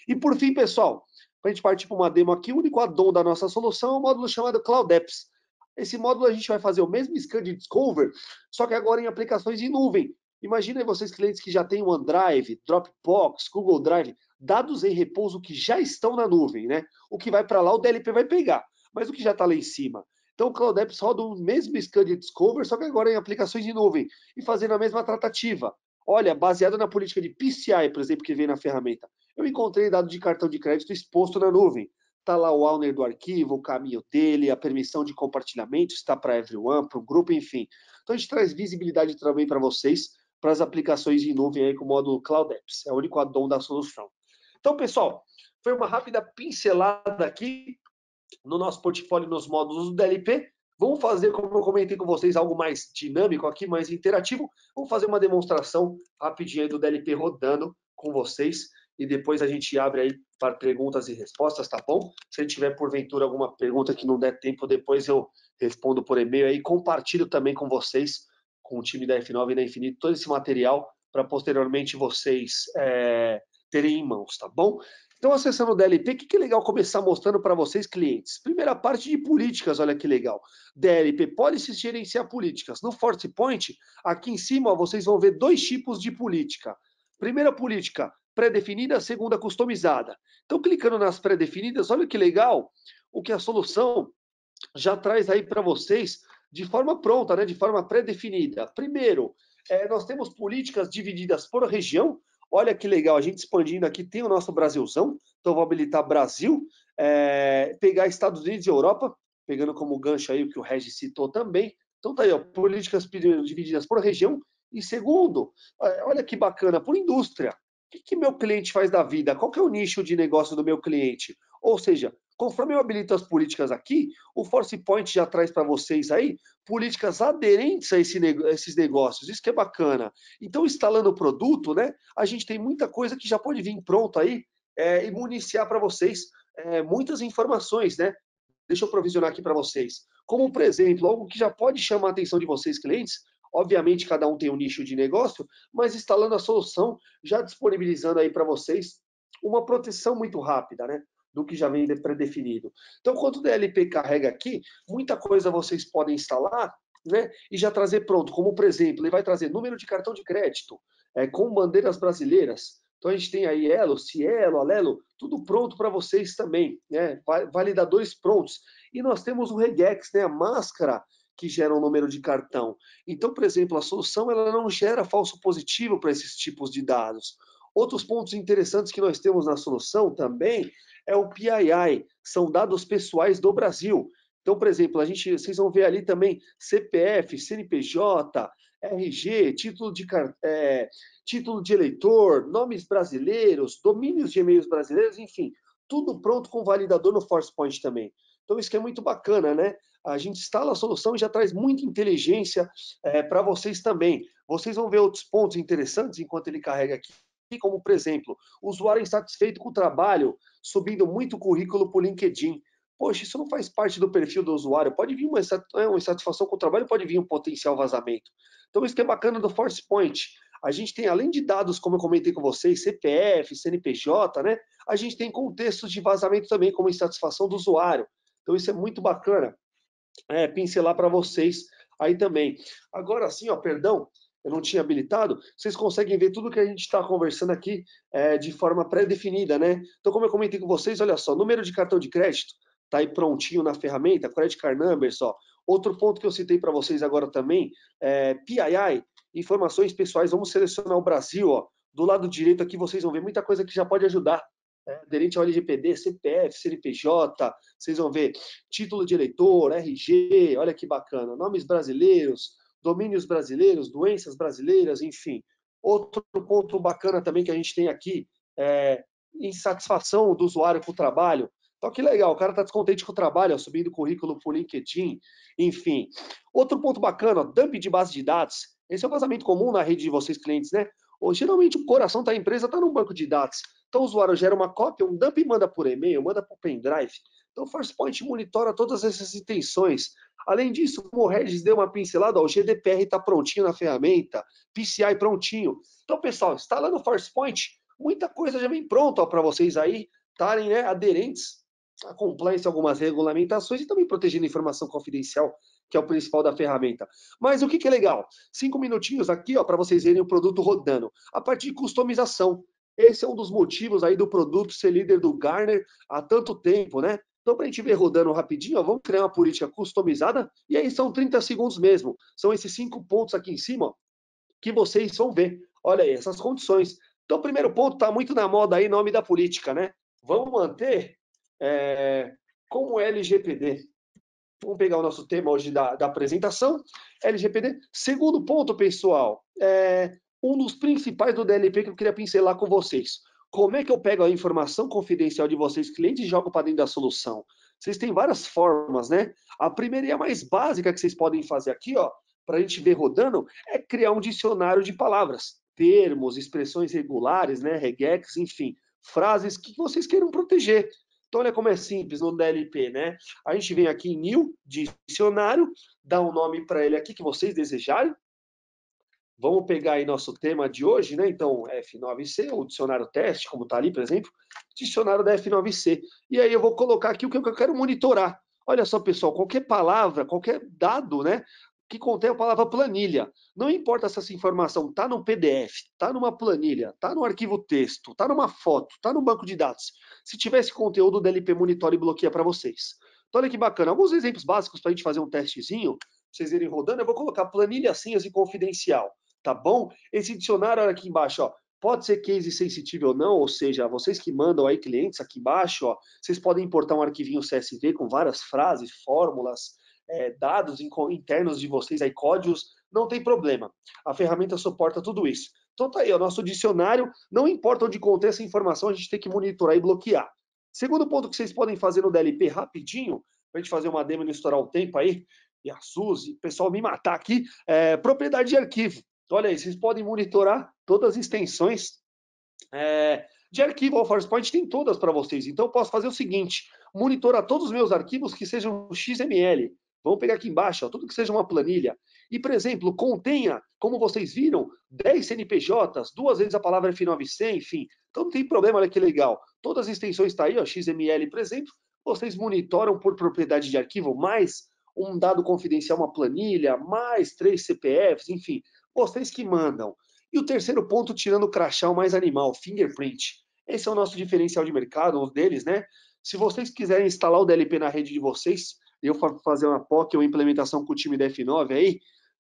E por fim, pessoal, para a gente partir para uma demo aqui, o único addon da nossa solução é um módulo chamado Cloud Apps. Esse módulo a gente vai fazer o mesmo scan de Discover, só que agora em aplicações em nuvem. Imaginem vocês, clientes que já têm OneDrive, Dropbox, Google Drive, dados em repouso que já estão na nuvem, né? O que vai para lá, o DLP vai pegar, mas o que já está lá em cima. Então, o Cloud Apps roda o mesmo scan de Discover, só que agora em aplicações de nuvem, e fazendo a mesma tratativa. Olha, baseado na política de PCI, por exemplo, que vem na ferramenta, eu encontrei dado de cartão de crédito exposto na nuvem. Está lá o owner do arquivo, o caminho dele, a permissão de compartilhamento, está para everyone, para o grupo, enfim. Então, a gente traz visibilidade também para vocês, para as aplicações em nuvem aí com o módulo Cloud Apps. É o único addon da solução. Então, pessoal, foi uma rápida pincelada aqui no nosso portfólio nos módulos do DLP. Vamos fazer, como eu comentei com vocês, algo mais dinâmico aqui, mais interativo. Vamos fazer uma demonstração rapidinha do DLP rodando com vocês e depois a gente abre aí para perguntas e respostas, tá bom? Se tiver, porventura, alguma pergunta que não der tempo, depois eu respondo por e-mail aí. Compartilho também com vocês, com o time da F9 e da Infinito, todo esse material para posteriormente vocês terem em mãos, tá bom? Então, acessando o DLP, o que é legal começar mostrando para vocês, clientes? Primeira parte de políticas, olha que legal. DLP, Policies gerenciar políticas. No ForcePoint, aqui em cima, ó, vocês vão ver 2 tipos de política. Primeira política, pré-definida, segunda, customizada. Então, clicando nas pré-definidas, olha que legal o que a solução já traz aí para vocês de forma pronta, né, de forma pré-definida. Primeiro, nós temos políticas divididas por região. Olha que legal, a gente expandindo aqui, tem o nosso Brasilzão, então vou habilitar Brasil, pegar Estados Unidos e Europa, pegando como gancho aí o que o Regis citou também. Então tá aí, ó, políticas divididas por região. E segundo, olha que bacana, por indústria. O que meu cliente faz da vida? Qual que é o nicho de negócio do meu cliente? Ou seja, conforme eu habilito as políticas aqui, o ForcePoint já traz para vocês aí políticas aderentes a esses negócios. Isso que é bacana. Então, instalando o produto, né, a gente tem muita coisa que já pode vir pronto aí e municiar para vocês muitas informações, né? Deixa eu provisionar aqui para vocês. Como, por exemplo, algo que já pode chamar a atenção de vocês, clientes. Obviamente, cada um tem um nicho de negócio, mas instalando a solução, já disponibilizando aí para vocês uma proteção muito rápida, né? Do que já vem pré-definido. Então, quando o DLP carrega aqui, muita coisa vocês podem instalar, né? E já trazer pronto. Como, por exemplo, ele vai trazer número de cartão de crédito, com bandeiras brasileiras. Então, a gente tem aí Elo, Cielo, Alelo, tudo pronto para vocês também, né? Validadores prontos. E nós temos o regex, né? A máscara que gera um número de cartão. Então, por exemplo, a solução ela não gera falso positivo para esses tipos de dados. Outros pontos interessantes que nós temos na solução também é o PII, são dados pessoais do Brasil. Então, por exemplo, vocês vão ver ali também CPF, CNPJ, RG, título de eleitor, nomes brasileiros, domínios de e-mails brasileiros, enfim, tudo pronto com validador no ForcePoint também. Então, isso que é muito bacana, né? A gente instala a solução e já traz muita inteligência para vocês também. Vocês vão ver outros pontos interessantes enquanto ele carrega aqui, como, por exemplo, o usuário insatisfeito com o trabalho, subindo muito currículo para o LinkedIn. Poxa, isso não faz parte do perfil do usuário. Pode vir uma insatisfação com o trabalho, pode vir um potencial vazamento. Então, isso que é bacana do ForcePoint. A gente tem, além de dados, como eu comentei com vocês, CPF, CNPJ, né? A gente tem contextos de vazamento também, como insatisfação do usuário. Então, isso é muito bacana pincelar para vocês aí também. Agora sim, ó, perdão, eu não tinha habilitado, vocês conseguem ver tudo que a gente está conversando aqui de forma pré-definida, né? Então, como eu comentei com vocês, olha só, número de cartão de crédito, tá aí prontinho na ferramenta, Credit Card Number, só. Outro ponto que eu citei para vocês agora também, PII, informações pessoais, vamos selecionar o Brasil, ó. Do lado direito aqui vocês vão ver muita coisa que já pode ajudar. Aderente ao LGPD, CPF, CNPJ, vocês vão ver título de eleitor, RG, olha que bacana, nomes brasileiros, domínios brasileiros, doenças brasileiras, enfim. Outro ponto bacana também que a gente tem aqui é insatisfação do usuário com o trabalho. Então, que legal, o cara está descontente com o trabalho, ó, subindo o currículo por LinkedIn, enfim. Outro ponto bacana, ó, dump de base de dados. Esse é um vazamento comum na rede de vocês, clientes, né? Ou, geralmente o coração da empresa está no banco de dados. Então, o usuário gera uma cópia, um dump e manda por e-mail, manda por pendrive. Então, o ForcePoint monitora todas essas intenções. Além disso, como o Regis deu uma pincelada, ó, o GDPR está prontinho na ferramenta, PCI prontinho. Então, pessoal, instalando o ForcePoint, muita coisa já vem pronta para vocês aí estarem, né, aderentes a compliance a algumas regulamentações e também protegendo a informação confidencial, que é o principal da ferramenta. Mas o que é legal? 5 minutinhos aqui, para vocês verem o produto rodando. A parte de customização. Esse é um dos motivos aí do produto ser líder do Gartner há tanto tempo, né? Então, para a gente ver rodando rapidinho, vamos criar uma política customizada, e aí são 30 segundos mesmo. São esses 5 pontos aqui em cima, que vocês vão ver. Olha aí, essas condições. Então, o primeiro ponto está muito na moda aí, nome da política, né? Vamos manter como LGPD. Vamos pegar o nosso tema hoje da apresentação, LGPD. Segundo ponto, pessoal, um dos principais do DLP que eu queria pincelar com vocês. Como é que eu pego a informação confidencial de vocês, clientes, e jogo para dentro da solução? Vocês têm várias formas, né? A primeira e a mais básica que vocês podem fazer aqui, para a gente ver rodando, é criar um dicionário de palavras, termos, expressões regulares, né? Regex, enfim, frases que vocês queiram proteger. Então, olha como é simples no DLP, né? A gente vem aqui em New, dicionário, dá um nome para ele aqui que vocês desejarem. Vamos pegar aí nosso tema de hoje, né? Então, F9C, o dicionário teste, como está ali, por exemplo, dicionário da F9C. E aí eu vou colocar aqui o que eu quero monitorar. Olha só, pessoal, qualquer palavra, qualquer dado, né? Que contém a palavra planilha. Não importa se essa informação está no PDF, está numa planilha, está no arquivo texto, está numa foto, está no banco de dados. Se tiver esse conteúdo, o DLP monitora e bloqueia para vocês. Então, olha que bacana. Alguns exemplos básicos para a gente fazer um testezinho, para vocês irem rodando. Eu vou colocar planilha, senhas e confidencial. Tá bom? Esse dicionário, olha aqui embaixo, pode ser case sensitivo ou não, ou seja, vocês que mandam aí clientes aqui embaixo, vocês podem importar um arquivinho CSV com várias frases, fórmulas, dados internos de vocês, aí códigos, não tem problema. A ferramenta suporta tudo isso. Então tá aí, o nosso dicionário, não importa onde contém essa informação, a gente tem que monitorar e bloquear. Segundo ponto que vocês podem fazer no DLP rapidinho, para a gente fazer uma demo e não estourar o tempo aí, e a Suzy, o pessoal me matar aqui, propriedade de arquivo. Olha aí, vocês podem monitorar todas as extensões de arquivo. O ForcePoint tem todas para vocês. Então, eu posso fazer o seguinte, monitorar todos os meus arquivos que sejam XML. Vamos pegar aqui embaixo, tudo que seja uma planilha. E, por exemplo, contenha, como vocês viram, 10 CNPJs, 2 vezes a palavra F9C, enfim. Então, não tem problema, olha que legal. Todas as extensões estão aí, XML, por exemplo. Vocês monitoram por propriedade de arquivo, mais um dado confidencial, uma planilha, mais 3 CPFs, enfim. Vocês que mandam. E o terceiro ponto, tirando o crachá, o mais animal, fingerprint. Esse é o nosso diferencial de mercado, um deles, né? Se vocês quiserem instalar o DLP na rede de vocês, eu fazer uma POC ou implementação com o time da F9 aí,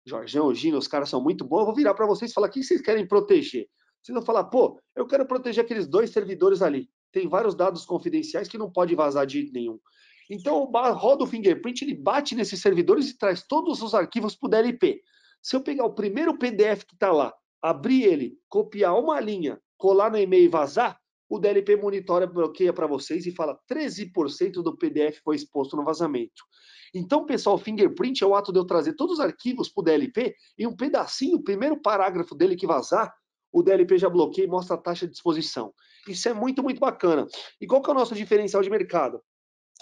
Jorgão, Gino, os caras são muito bons, eu vou virar para vocês e falar, o que vocês querem proteger? Vocês vão falar, pô, eu quero proteger aqueles 2 servidores ali. Tem vários dados confidenciais que não pode vazar de jeito nenhum. Então, roda o fingerprint, ele bate nesses servidores e traz todos os arquivos para o DLP. Se eu pegar o primeiro PDF que está lá, abrir ele, copiar uma linha, colar no e-mail e vazar, o DLP monitora, bloqueia para vocês e fala 13% do PDF foi exposto no vazamento. Então, pessoal, o fingerprint é o ato de eu trazer todos os arquivos para o DLP e um pedacinho, o primeiro parágrafo dele que vazar, o DLP já bloqueia e mostra a taxa de exposição. Isso é muito, muito bacana. E qual que é o nosso diferencial de mercado?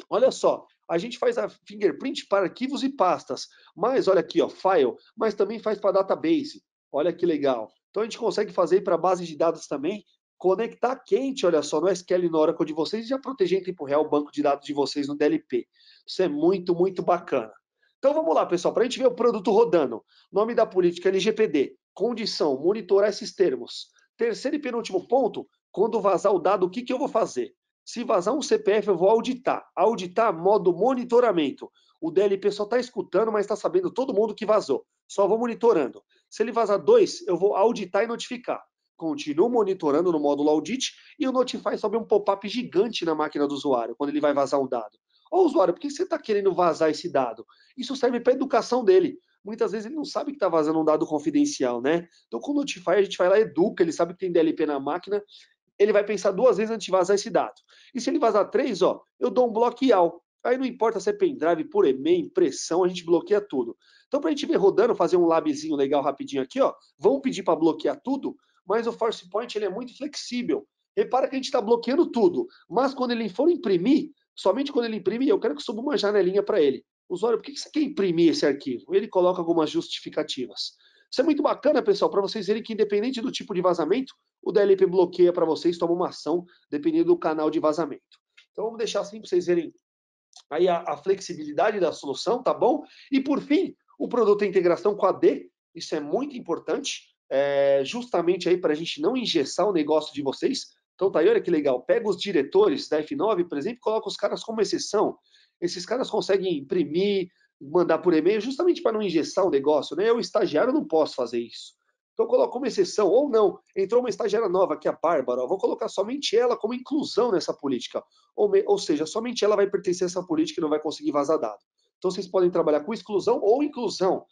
Olha só, a gente faz a fingerprint para arquivos e pastas, mas olha aqui, file, mas também faz para database. Olha que legal. Então a gente consegue fazer para base de dados também, conectar quente, olha só, no SQL e no Oracle de vocês e já proteger em tempo real o banco de dados de vocês no DLP. Isso é muito, muito bacana. Então vamos lá, pessoal, para a gente ver o produto rodando. Nome da política LGPD. condição, monitorar esses termos. Terceiro e penúltimo ponto, quando vazar o dado, o que eu vou fazer? Se vazar um CPF, eu vou auditar. Auditar, modo monitoramento. O DLP só está escutando, mas está sabendo todo mundo que vazou. Só vou monitorando. Se ele vazar 2, eu vou auditar e notificar. Continuo monitorando no módulo audit e o Notify sobe um pop-up gigante na máquina do usuário, quando ele vai vazar um dado. Ô usuário, por que você está querendo vazar esse dado? Isso serve para a educação dele. Muitas vezes ele não sabe que está vazando um dado confidencial, né? Então com o Notify a gente vai lá e educa, ele sabe que tem DLP na máquina, ele vai pensar 2 vezes antes de vazar esse dado. E se ele vazar 3, ó, eu dou um bloque all. Aí não importa se é pendrive, por e-mail, impressão, a gente bloqueia tudo. Então, para a gente ver rodando, fazer um labzinho legal rapidinho aqui, ó, vamos pedir para bloquear tudo, mas o ForcePoint ele é muito flexível. Repara que a gente está bloqueando tudo, mas quando ele for imprimir, somente quando ele imprimir, eu quero que suba uma janelinha para ele. Usuário, por que você quer imprimir esse arquivo? Ele coloca algumas justificativas. Isso é muito bacana, pessoal, para vocês verem que independente do tipo de vazamento, o DLP bloqueia para vocês, toma uma ação, dependendo do canal de vazamento. Então vamos deixar assim para vocês verem aí a flexibilidade da solução, tá bom? E por fim, o produto é integração com a AD, isso é muito importante, justamente aí para a gente não engessar o negócio de vocês. Então tá aí, olha que legal, pega os diretores da F9, por exemplo, e coloca os caras como exceção. Esses caras conseguem imprimir, mandar por e-mail, justamente para não engessar o negócio, né? Eu, estagiário, não posso fazer isso. Então eu coloco como exceção, ou não, entrou uma estagiária nova, que é a Bárbara, vou colocar somente ela como inclusão nessa política. Ou seja, somente ela vai pertencer a essa política e não vai conseguir vazar dado. Então vocês podem trabalhar com exclusão ou inclusão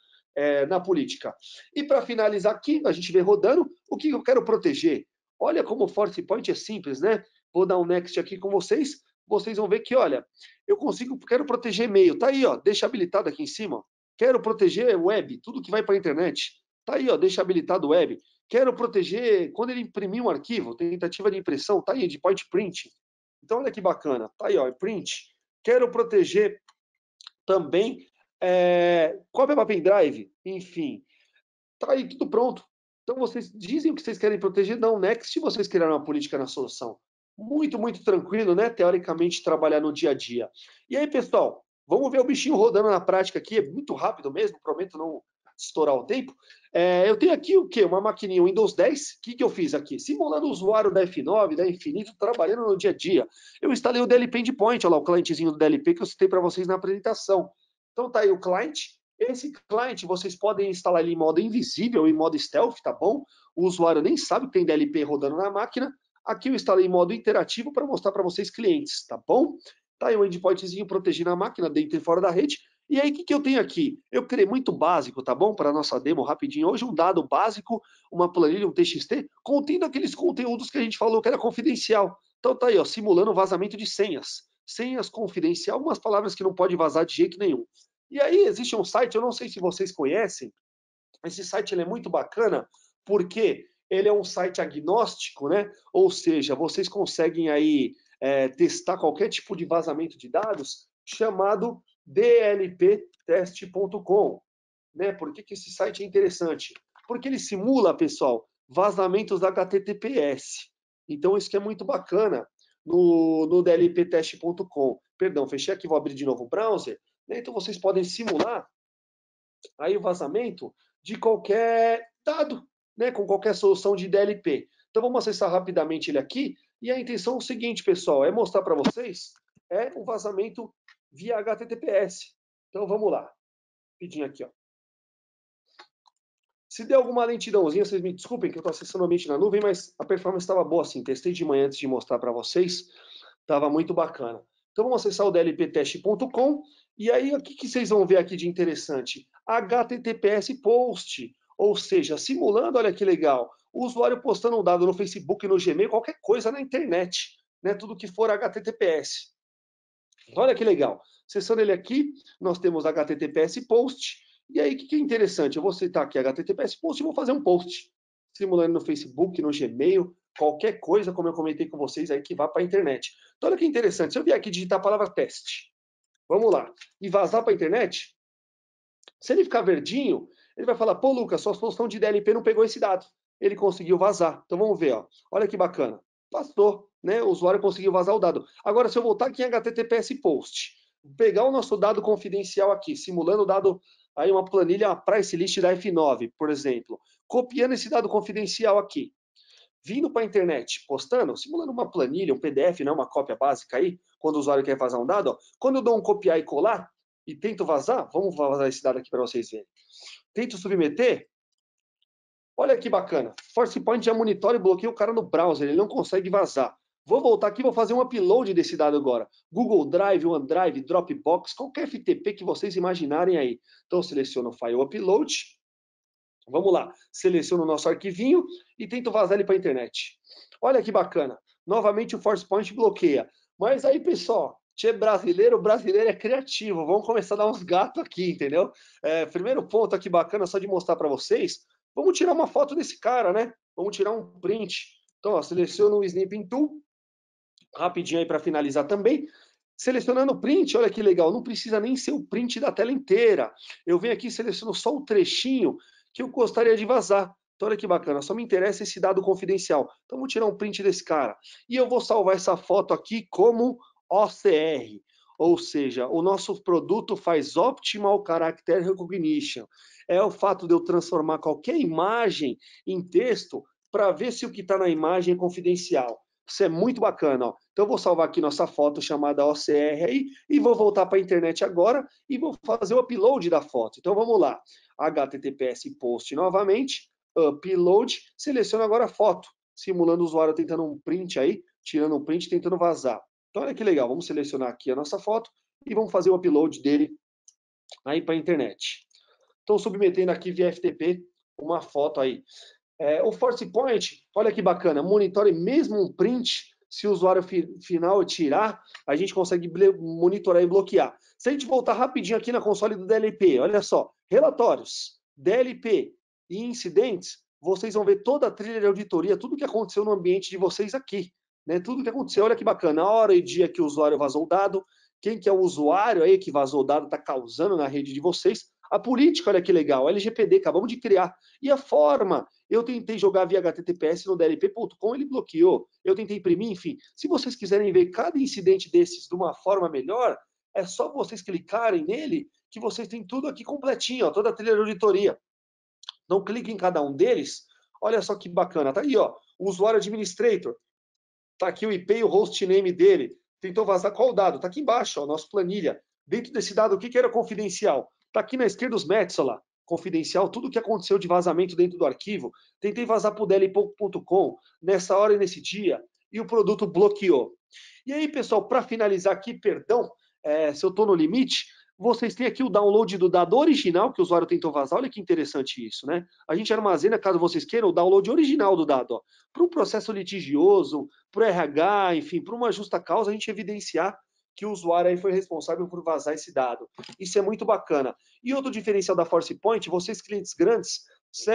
na política. E para finalizar aqui, a gente vem rodando, o que eu quero proteger? Olha como o ForcePoint é simples, né? Vou dar um next aqui com vocês, vocês vão ver que, olha, quero proteger e-mail, tá aí, ó, deixa habilitado aqui em cima. Quero proteger web, tudo que vai para a internet. Tá aí, ó, deixa habilitado web. Quero proteger quando ele imprimir um arquivo, tentativa de impressão, tá aí, de point print. Então, olha que bacana, tá aí, ó, print. Quero proteger também cópia para pendrive, enfim. Tá aí, tudo pronto. Então, vocês dizem o que vocês querem proteger, não, next, se vocês criaram uma política na solução. Muito, muito tranquilo, né? Teoricamente, trabalhar no dia a dia. E aí, pessoal, vamos ver o bichinho rodando na prática aqui, é muito rápido mesmo, prometo não estourar o tempo. Eu tenho aqui o quê? Uma maquininha Windows 10. O que eu fiz aqui? Simulando o usuário da F9, da Infinito, trabalhando no dia a dia. Eu instalei o DLP Endpoint, olha lá, o clientezinho do DLP que eu citei para vocês na apresentação. Então tá aí o client. Esse client vocês podem instalar ele em modo invisível, em modo stealth, tá bom? O usuário nem sabe que tem DLP rodando na máquina. Aqui eu instalei em modo interativo para mostrar para vocês clientes, tá bom? Tá aí o endpointzinho protegendo a máquina dentro e fora da rede. E aí, o que eu tenho aqui? Eu criei muito básico, tá bom? Para a nossa demo, rapidinho. Hoje, um dado básico, uma planilha, um TXT, contendo aqueles conteúdos que a gente falou que era confidencial. Então, tá aí, ó, simulando o vazamento de senhas. Senhas confidencial, algumas palavras que não pode vazar de jeito nenhum. E aí, existe um site, eu não sei se vocês conhecem, esse site ele é muito bacana, porque ele é um site agnóstico, né? Ou seja, vocês conseguem aí testar qualquer tipo de vazamento de dados, chamado dlptest.com, né? Por que esse site é interessante? Porque ele simula, pessoal, vazamentos da HTTPS. Então, isso que é muito bacana no dlptest.com. Perdão, fechei aqui, vou abrir de novo o browser. Né? Então, vocês podem simular aí o vazamento de qualquer dado, né? Com qualquer solução de DLP. Então, vamos acessar rapidamente ele aqui. E a intenção é o seguinte, pessoal, é mostrar para vocês o vazamento via HTTPS. Então vamos lá. Rapidinho aqui, ó. Se der alguma lentidãozinha, vocês me desculpem que eu estou acessando o ambiente na nuvem, mas a performance estava boa assim. Testei de manhã antes de mostrar para vocês. Estava muito bacana. Então vamos acessar o dlptest.com e aí o que vocês vão ver aqui de interessante? HTTPS post, ou seja, simulando, olha que legal, o usuário postando um dado no Facebook, no Gmail, qualquer coisa na internet, né? Tudo que for HTTPS. Olha que legal. Acessando ele aqui, nós temos HTTPS post. E aí, o que é interessante? Eu vou citar aqui HTTPS post e vou fazer um post. Simulando no Facebook, no Gmail, qualquer coisa, como eu comentei com vocês aí, que vá para a internet. Então, olha que interessante. Se eu vier aqui digitar a palavra teste, vamos lá, e vazar para a internet, se ele ficar verdinho, ele vai falar, pô, Lucas, sua solução de DLP não pegou esse dado. Ele conseguiu vazar. Então, vamos ver, ó. Olha que bacana. Passou, né? O usuário conseguiu vazar o dado. Agora, se eu voltar aqui em HTTPS post, pegar o nosso dado confidencial aqui, simulando o dado aí uma planilha, uma price list da F9, por exemplo, copiando esse dado confidencial aqui, vindo para a internet, postando, simulando uma planilha, um PDF, não uma cópia básica aí, quando o usuário quer vazar um dado, ó, quando eu dou um copiar e colar e tento vazar, vamos vazar esse dado aqui para vocês verem. Tento submeter, olha que bacana, ForcePoint já monitora e bloqueia o cara no browser, ele não consegue vazar. Vou voltar aqui, vou fazer um upload desse dado agora. Google Drive, OneDrive, Dropbox, qualquer FTP que vocês imaginarem aí. Então, seleciono o File Upload. Vamos lá. Seleciono o nosso arquivinho e tento vazar ele para a internet. Olha que bacana. Novamente o ForcePoint bloqueia. Mas aí, pessoal, brasileiro é criativo. Vamos começar a dar uns gatos aqui, entendeu? Primeiro ponto aqui bacana, só de mostrar para vocês. Vamos tirar uma foto desse cara, né? Vamos tirar um print. Então, ó, seleciono o Snipping Tool. Rapidinho aí para finalizar também. Selecionando o print, olha que legal, não precisa nem ser o print da tela inteira. Eu venho aqui e seleciono só o trechinho que eu gostaria de vazar. Então olha que bacana, só me interessa esse dado confidencial. Então vou tirar um print desse cara. E eu vou salvar essa foto aqui como OCR. Ou seja, o nosso produto faz Optimal Character Recognition. É o fato de eu transformar qualquer imagem em texto para ver se o que está na imagem é confidencial. Isso é muito bacana, ó. Então eu vou salvar aqui nossa foto chamada OCR aí e vou voltar para a internet agora e vou fazer o upload da foto. Então vamos lá. HTTPS post novamente, upload, seleciono agora a foto, simulando o usuário tentando um print aí, tirando um print, tentando vazar. Então olha que legal, vamos selecionar aqui a nossa foto e vamos fazer o upload dele aí para a internet. Estou submetendo aqui via FTP uma foto aí. O ForcePoint, olha que bacana, monitore mesmo um print, se o usuário final tirar, a gente consegue monitorar e bloquear. Se a gente voltar rapidinho aqui na console do DLP, olha só, relatórios, DLP e incidentes, vocês vão ver toda a trilha de auditoria, tudo que aconteceu no ambiente de vocês aqui, né? Tudo que aconteceu, olha que bacana, a hora e dia que o usuário vazou o dado, quem que é o usuário aí que vazou o dado, está causando na rede de vocês, a política, olha que legal, LGPD, acabamos de criar, e a forma. Eu tentei jogar via HTTPS no DLP.com, ele bloqueou. Eu tentei imprimir, enfim. Se vocês quiserem ver cada incidente desses de uma forma melhor, é só vocês clicarem nele que vocês têm tudo aqui completinho, ó, toda a trilha de auditoria. Então clique em cada um deles. Olha só que bacana. Tá aí, ó, o usuário administrator. Tá aqui o IP e o hostname dele. Tentou vazar qual dado? Tá aqui embaixo, ó, nossa planilha. Dentro desse dado, o que era confidencial? Tá aqui na esquerda os Metsola. Confidencial, tudo o que aconteceu de vazamento dentro do arquivo. Tentei vazar para o DL.com nessa hora e nesse dia, e o produto bloqueou. E aí, pessoal, para finalizar aqui, perdão, se eu estou no limite, vocês têm aqui o download do dado original que o usuário tentou vazar. Olha que interessante isso, né? A gente armazena, caso vocês queiram, o download original do dado. Para um processo litigioso, para o RH, enfim, para uma justa causa, a gente evidenciar que o usuário aí foi responsável por vazar esse dado. Isso é muito bacana. E outro diferencial da ForcePoint, vocês clientes grandes,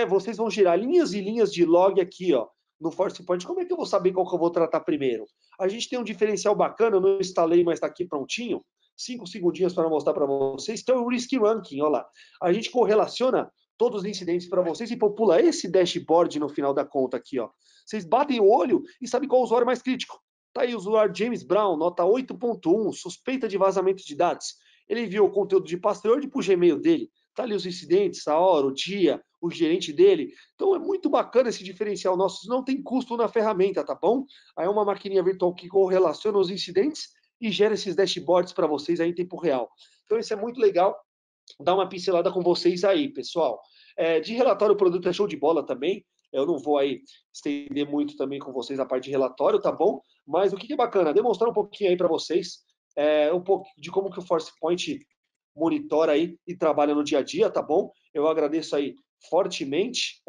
vocês vão girar linhas e linhas de log aqui, ó, no ForcePoint. Como é que eu vou saber qual que eu vou tratar primeiro? A gente tem um diferencial bacana, eu não instalei, mas está aqui prontinho. 5 segundinhos para mostrar para vocês, que é o Risk Ranking, olha lá. A gente correlaciona todos os incidentes para vocês e popula esse dashboard no final da conta aqui, ó. Vocês batem o olho e sabem qual é o usuário mais crítico. Tá aí o usuário James Brown, nota 8.1, suspeita de vazamento de dados. Ele enviou o conteúdo de password para o Gmail dele. Tá ali os incidentes, a hora, o dia, o gerente dele. Então é muito bacana esse diferencial nosso. Não tem custo na ferramenta, tá bom? Aí é uma maquininha virtual que correlaciona os incidentes e gera esses dashboards para vocês aí em tempo real. Então isso é muito legal. Dar uma pincelada com vocês aí, pessoal. De relatório, o produto é show de bola também. Eu não vou aí estender muito também com vocês a parte de relatório, tá bom? Mas o que é bacana? Demonstrar um pouquinho aí para vocês, um pouco de como que o ForcePoint monitora aí e trabalha no dia a dia, tá bom? Eu agradeço aí fortemente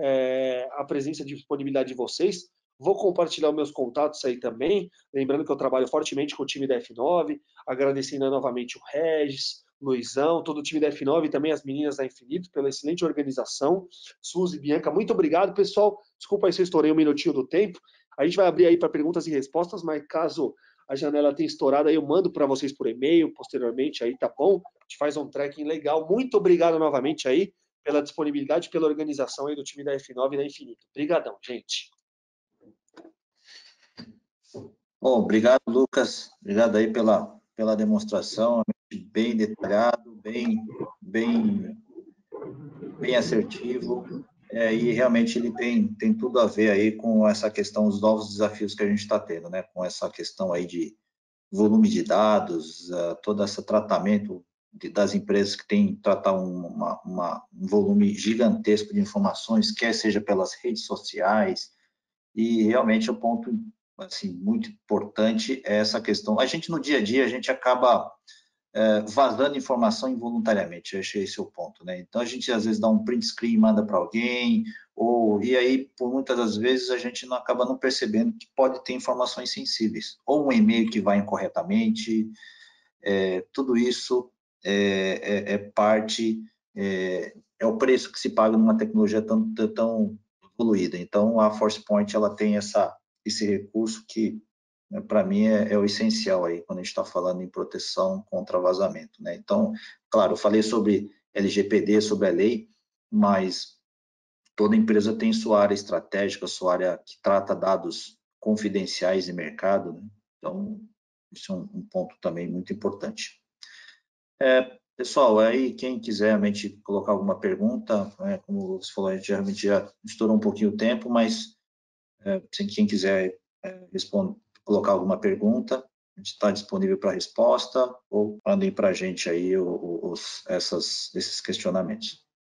a presença e disponibilidade de vocês. Vou compartilhar meus contatos aí também, lembrando que eu trabalho fortemente com o time da F9, agradecendo novamente o Regis, Luizão, todo o time da F9 e também as meninas da Infinito pela excelente organização. Suzy, Bianca, muito obrigado, pessoal. Desculpa aí se eu estourei um minutinho do tempo. A gente vai abrir aí para perguntas e respostas, mas caso a janela tenha estourado, aí eu mando para vocês por e-mail posteriormente, aí tá bom? A gente faz um tracking legal. Muito obrigado novamente aí pela disponibilidade, pela organização aí do time da F9 e da Infinito. Obrigadão, gente. Bom, obrigado, Lucas. Obrigado aí pela demonstração, bem detalhado, bem bem assertivo, e realmente ele tem tudo a ver aí com essa questão, os novos desafios que a gente está tendo, né? Com essa questão aí de volume de dados, todo esse tratamento das empresas que têm que tratar um volume gigantesco de informações, quer seja pelas redes sociais, e realmente o ponto assim muito importante é essa questão. A gente no dia a dia a gente acaba vazando informação involuntariamente, eu achei esse o ponto, né? Então a gente às vezes dá um print screen e manda para alguém, e aí por muitas das vezes a gente não acaba não percebendo que pode ter informações sensíveis, ou um e-mail que vai incorretamente, tudo isso parte, é o preço que se paga numa tecnologia tão evoluída. Então a ForcePoint ela tem esse recurso que para mim é o essencial aí quando a gente está falando em proteção contra vazamento, né? Então, claro, eu falei sobre LGPD, sobre a lei, mas toda empresa tem sua área estratégica, sua área que trata dados confidenciais de mercado, né? Então, isso é um ponto também muito importante. Pessoal, aí quem quiser realmente colocar alguma pergunta, como você falou, a gente realmente já estourou um pouquinho o tempo, mas se quem quiser responder, colocar alguma pergunta, a gente está disponível para resposta, ou mandem para a gente aí esses questionamentos.